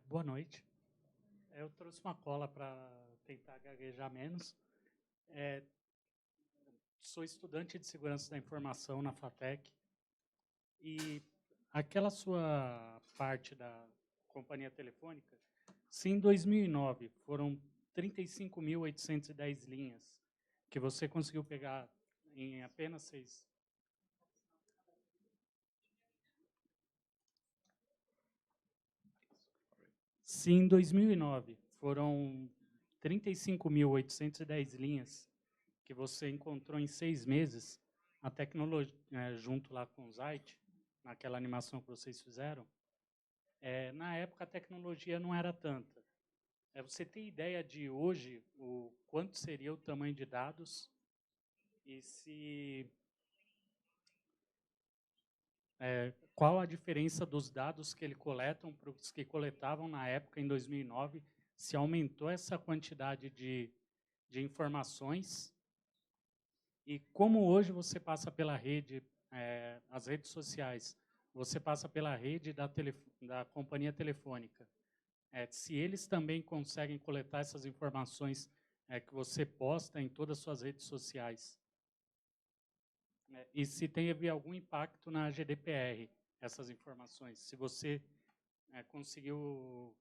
Boa noite. Eu trouxe uma cola para tentar gaguejar menos. Sou estudante de segurança da informação na FATEC e aquela sua parte da companhia telefônica, se em 2009 foram 35.810 linhas que você conseguiu pegar em apenas 6... Se em 2009 foram 35.810 linhas que você encontrou em 6 meses, a tecnologia, junto lá com o Zeit, naquela animação que vocês fizeram, na época a tecnologia não era tanta. Você tem ideia de hoje o quanto seria o tamanho de dados e se qual a diferença dos dados que ele coletam para os que coletavam na época, em 2009, se aumentou essa quantidade de informações, e como hoje você passa pela rede, as redes sociais, você passa pela rede da companhia telefônica, se eles também conseguem coletar essas informações que você posta em todas as suas redes sociais, e se teve algum impacto na GDPR, essas informações, se você conseguiu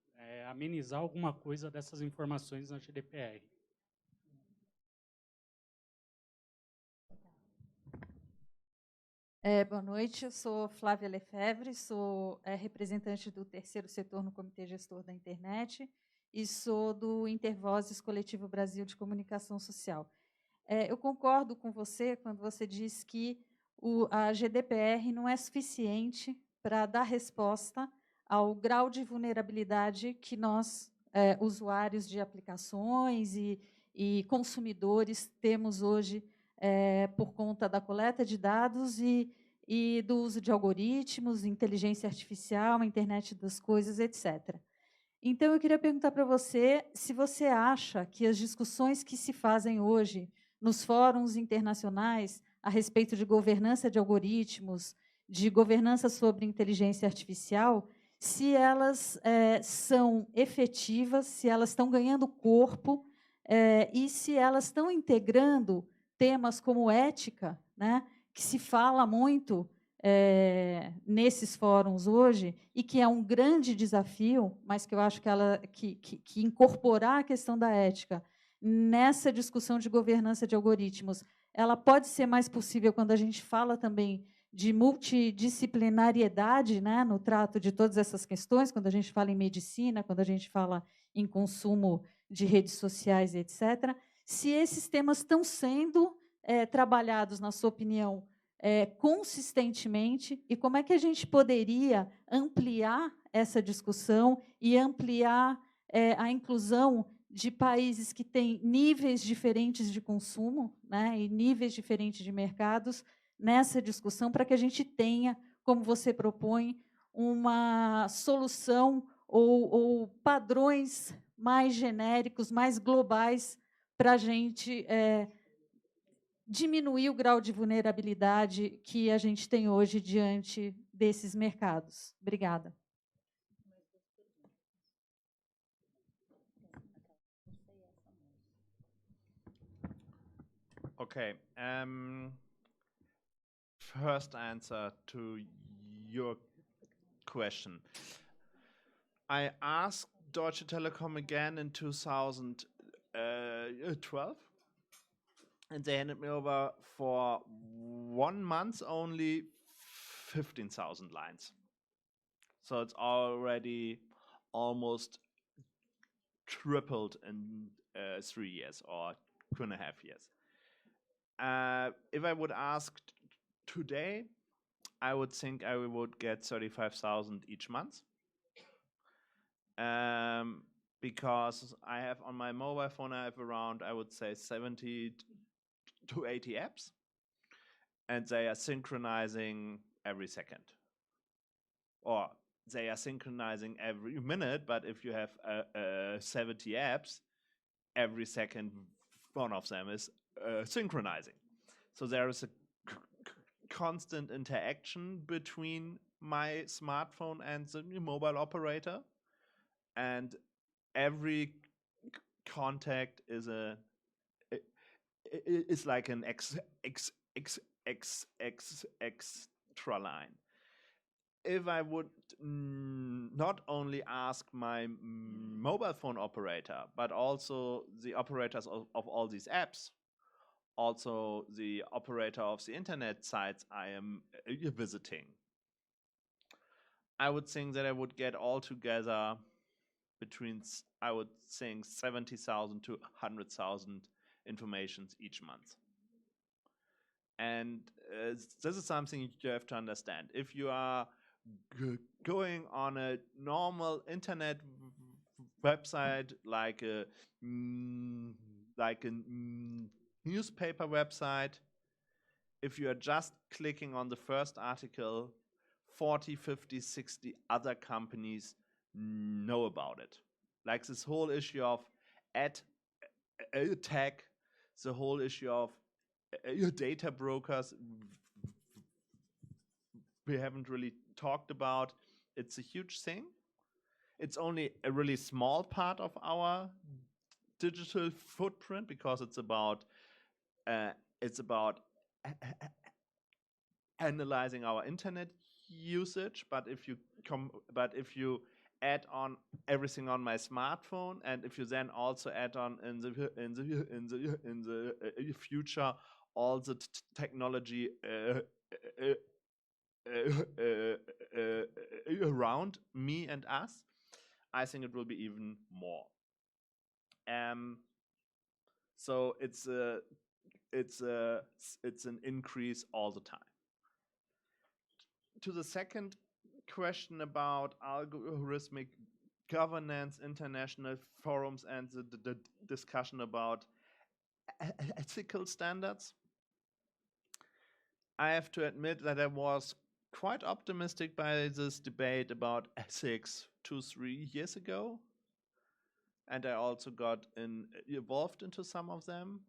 amenizar alguma coisa dessas informações na GDPR. Boa noite, eu sou Flávia Lefebvre, sou representante do terceiro setor no Comitê Gestor da Internet e sou do Intervozes Coletivo Brasil de Comunicação Social. Eu concordo com você quando você diz que a GDPR não é suficiente para dar resposta ao grau de vulnerabilidade que nós, usuários de aplicações e consumidores, temos hoje por conta da coleta de dados e do uso de algoritmos, inteligência artificial, internet das coisas, etc. Então, eu queria perguntar para você se você acha que as discussões que se fazem hoje nos fóruns internacionais a respeito de governança de algoritmos, de governança sobre inteligência artificial, se elas são efetivas, se elas estão ganhando corpo e se elas estão integrando temas como ética, né, que se fala muito nesses fóruns hoje e que é um grande desafio, mas que eu acho que incorporar a questão da ética nessa discussão de governança de algoritmos, ela pode ser mais possível quando a gente fala também de multidisciplinariedade, né, no trato de todas essas questões, quando a gente fala em medicina, quando a gente fala em consumo de redes sociais, etc. Se esses temas estão sendo trabalhados, na sua opinião, consistentemente, e como é que a gente poderia ampliar essa discussão e ampliar a inclusão de países que têm níveis diferentes de consumo, né, e níveis diferentes de mercados nessa discussão, para que a gente tenha, como você propõe, uma solução ou padrões mais genéricos, mais globais, para a gente diminuir o grau de vulnerabilidade que a gente tem hoje diante desses mercados. Obrigada. Okay. First answer to your question. I asked Deutsche Telekom again in 2012, and they handed me over for 1 month only 15,000 lines. So it's already almost tripled in 3 years or 2.5 years. If I would ask today, I would think I would get 35,000 each month. Because I have on my mobile phone, I have around, I would say, 70 to 80 apps, and they are synchronizing every second. Or they are synchronizing every minute, but if you have 70 apps, every second one of them is synchronizing. So there is a constant interaction between my smartphone and the mobile operator, and every contact is like an extra line. If I would not only ask my mobile phone operator, but also the operators of all these apps, also the operator of the internet sites I am visiting, I would think that I would get altogether between, I would think, 70,000 to 100,000 informations each month. And this is something you have to understand. If you are going on a normal internet website, like a newspaper website, if you are just clicking on the first article, 40, 50, 60 other companies know about it. Like this whole issue of ad tech, the whole issue of data brokers, we haven't really talked about. It's a huge thing. It's only a really small part of our digital footprint, because it's about analyzing our internet usage. But if you add on everything on my smartphone, and if you then also add on in the future all the technology around me and us, I think it will be even more. So it's an increase all the time. To the second question about algorithmic governance, international forums, and the discussion about ethical standards, I have to admit that I was quite optimistic by this debate about ethics 2-3 years ago. And I also got involved into some of them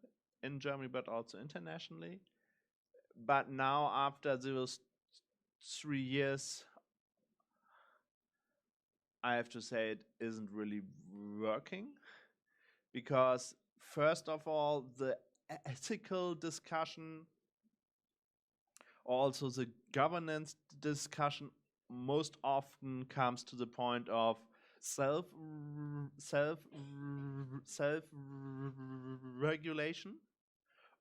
in Germany, but also internationally. But now, after those 3 years, I have to say it isn't really working. Because, first of all, the ethical discussion, also the governance discussion, most often comes to the point of self-regulation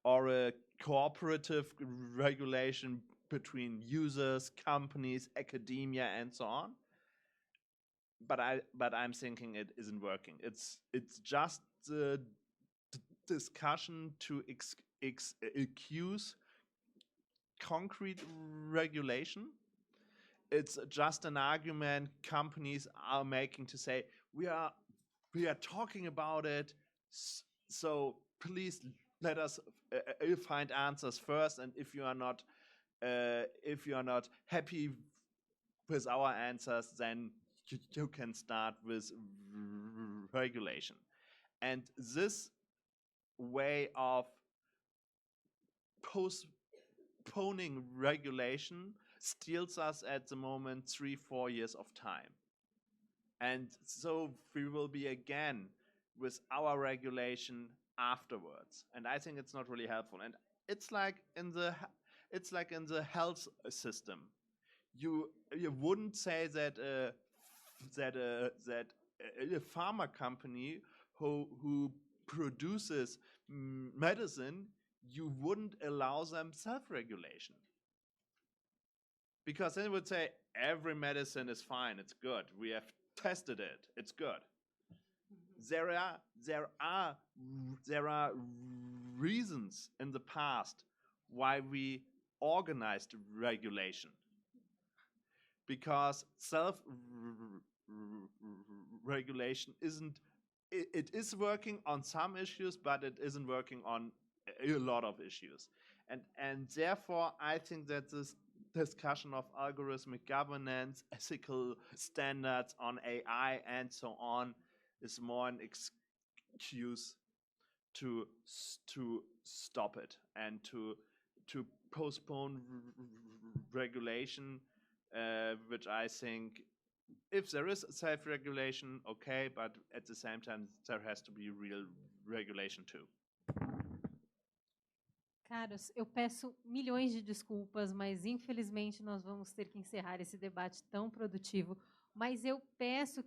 or a cooperative regulation between users, companies, academia, and so on. But I'm thinking it isn't working. It's just the discussion to accuse concrete regulation. It's just an argument companies are making to say we are talking about it, so please let us find answers first, and if you are not happy with our answers, then you can start with regulation. And this way of postponing regulation steals us at the moment 3-4 years of time. And so we will be again with our regulation afterwards. And I think it's not really helpful. And it's like in the health system. You wouldn't say that a pharma company who produces medicine, you wouldn't allow them self-regulation. Because then it would say every medicine is fine, it's good. We have tested it, it's good. There are reasons in the past why we organized regulation. Because self-regulation it is working on some issues, but it isn't working on a lot of issues. And therefore, I think that this discussion of algorithmic governance, ethical standards on AI, and so on is more an excuse to stop it and to postpone regulation, which I think, if there is self-regulation, okay, but at the same time, there has to be real regulation too. Caros, eu peço milhões de desculpas, mas infelizmente nós vamos ter que encerrar esse debate tão produtivo. Mas eu peço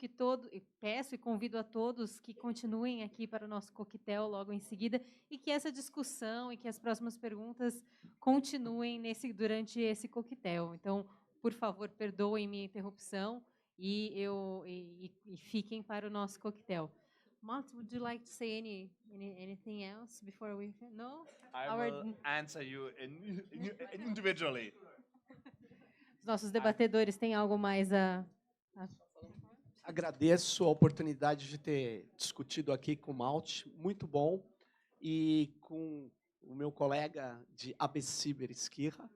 e convido a todos que continuem aqui para o nosso coquetel logo em seguida e que essa discussão e que as próximas perguntas continuem durante esse coquetel. Então, por favor, perdoem minha interrupção e fiquem para o nosso coquetel. Malte, would you like to say anything else before we... No? I will answer you individually. Os nossos debatedores têm algo mais a... Agradeço a oportunidade de ter discutido aqui com o Malte, muito bom, e com o meu colega de Abeciber Esquirra,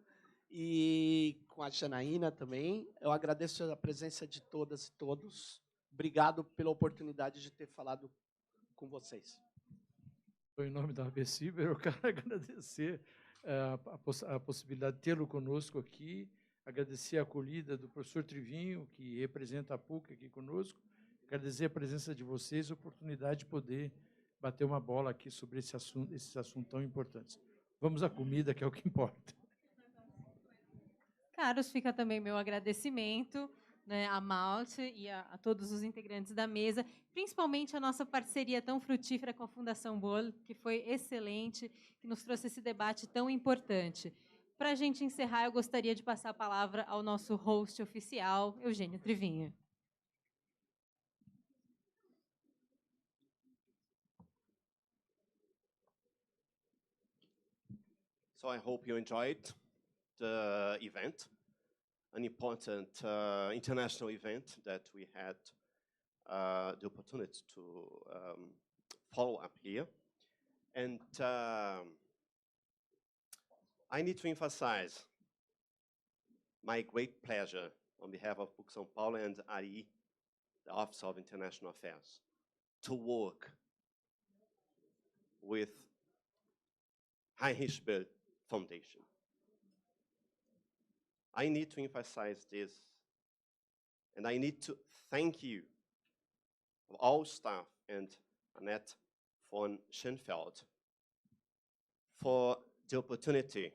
e com a Janaína também. Eu agradeço a presença de todas e todos. Obrigado pela oportunidade de ter falado com vocês. Em nome da Abeciber, eu quero agradecer a possibilidade de tê-lo conosco aqui, agradecer a acolhida do professor Trivinho, que representa a PUC aqui conosco, agradecer a presença de vocês, a oportunidade de poder bater uma bola aqui sobre esse assunto tão importante. Vamos à comida, que é o que importa. Caros, fica também meu agradecimento, né, a Malte e a todos os integrantes da mesa, principalmente a nossa parceria tão frutífera com a Fundação Boll, que foi excelente, que nos trouxe esse debate tão importante. Para a gente encerrar, eu gostaria de passar a palavra ao nosso host oficial, Eugênio Trivinha. So I hope you enjoyed the event, an important international event that we had the opportunity to follow up here. And I need to emphasize my great pleasure on behalf of PUC São Paulo and ARI, the Office of International Affairs, to work with Heinrich Böll Foundation. I need to emphasize this, and I need to thank you, all staff, and Annette von Schoenfeld, for the opportunity,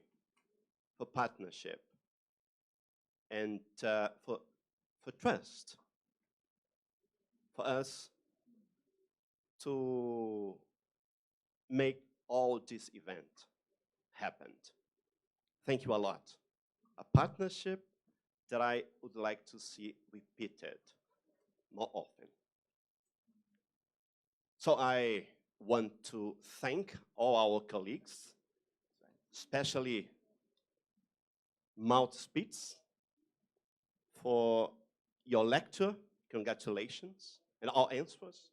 for partnership, and for trust, for us to make all this event happen. Thank you a lot. A partnership that I would like to see repeated more often. So I want to thank all our colleagues, especially Malte Spitz, for your lecture. Congratulations, and all answers.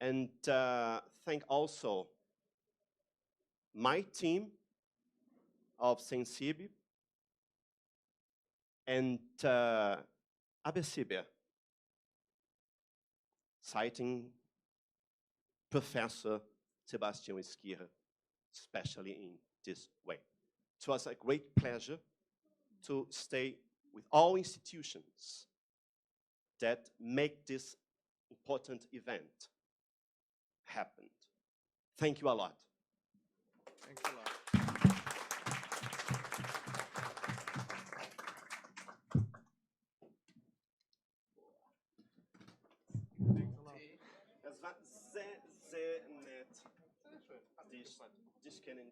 And thank also my team of Sensib and Abessibia, citing Professor Sebastião Esquerra, especially in this way. It was a great pleasure to stay with all institutions that make this important event happen. Thank you a lot. Thanks a lot. Es war sehr, sehr nett, dich kennen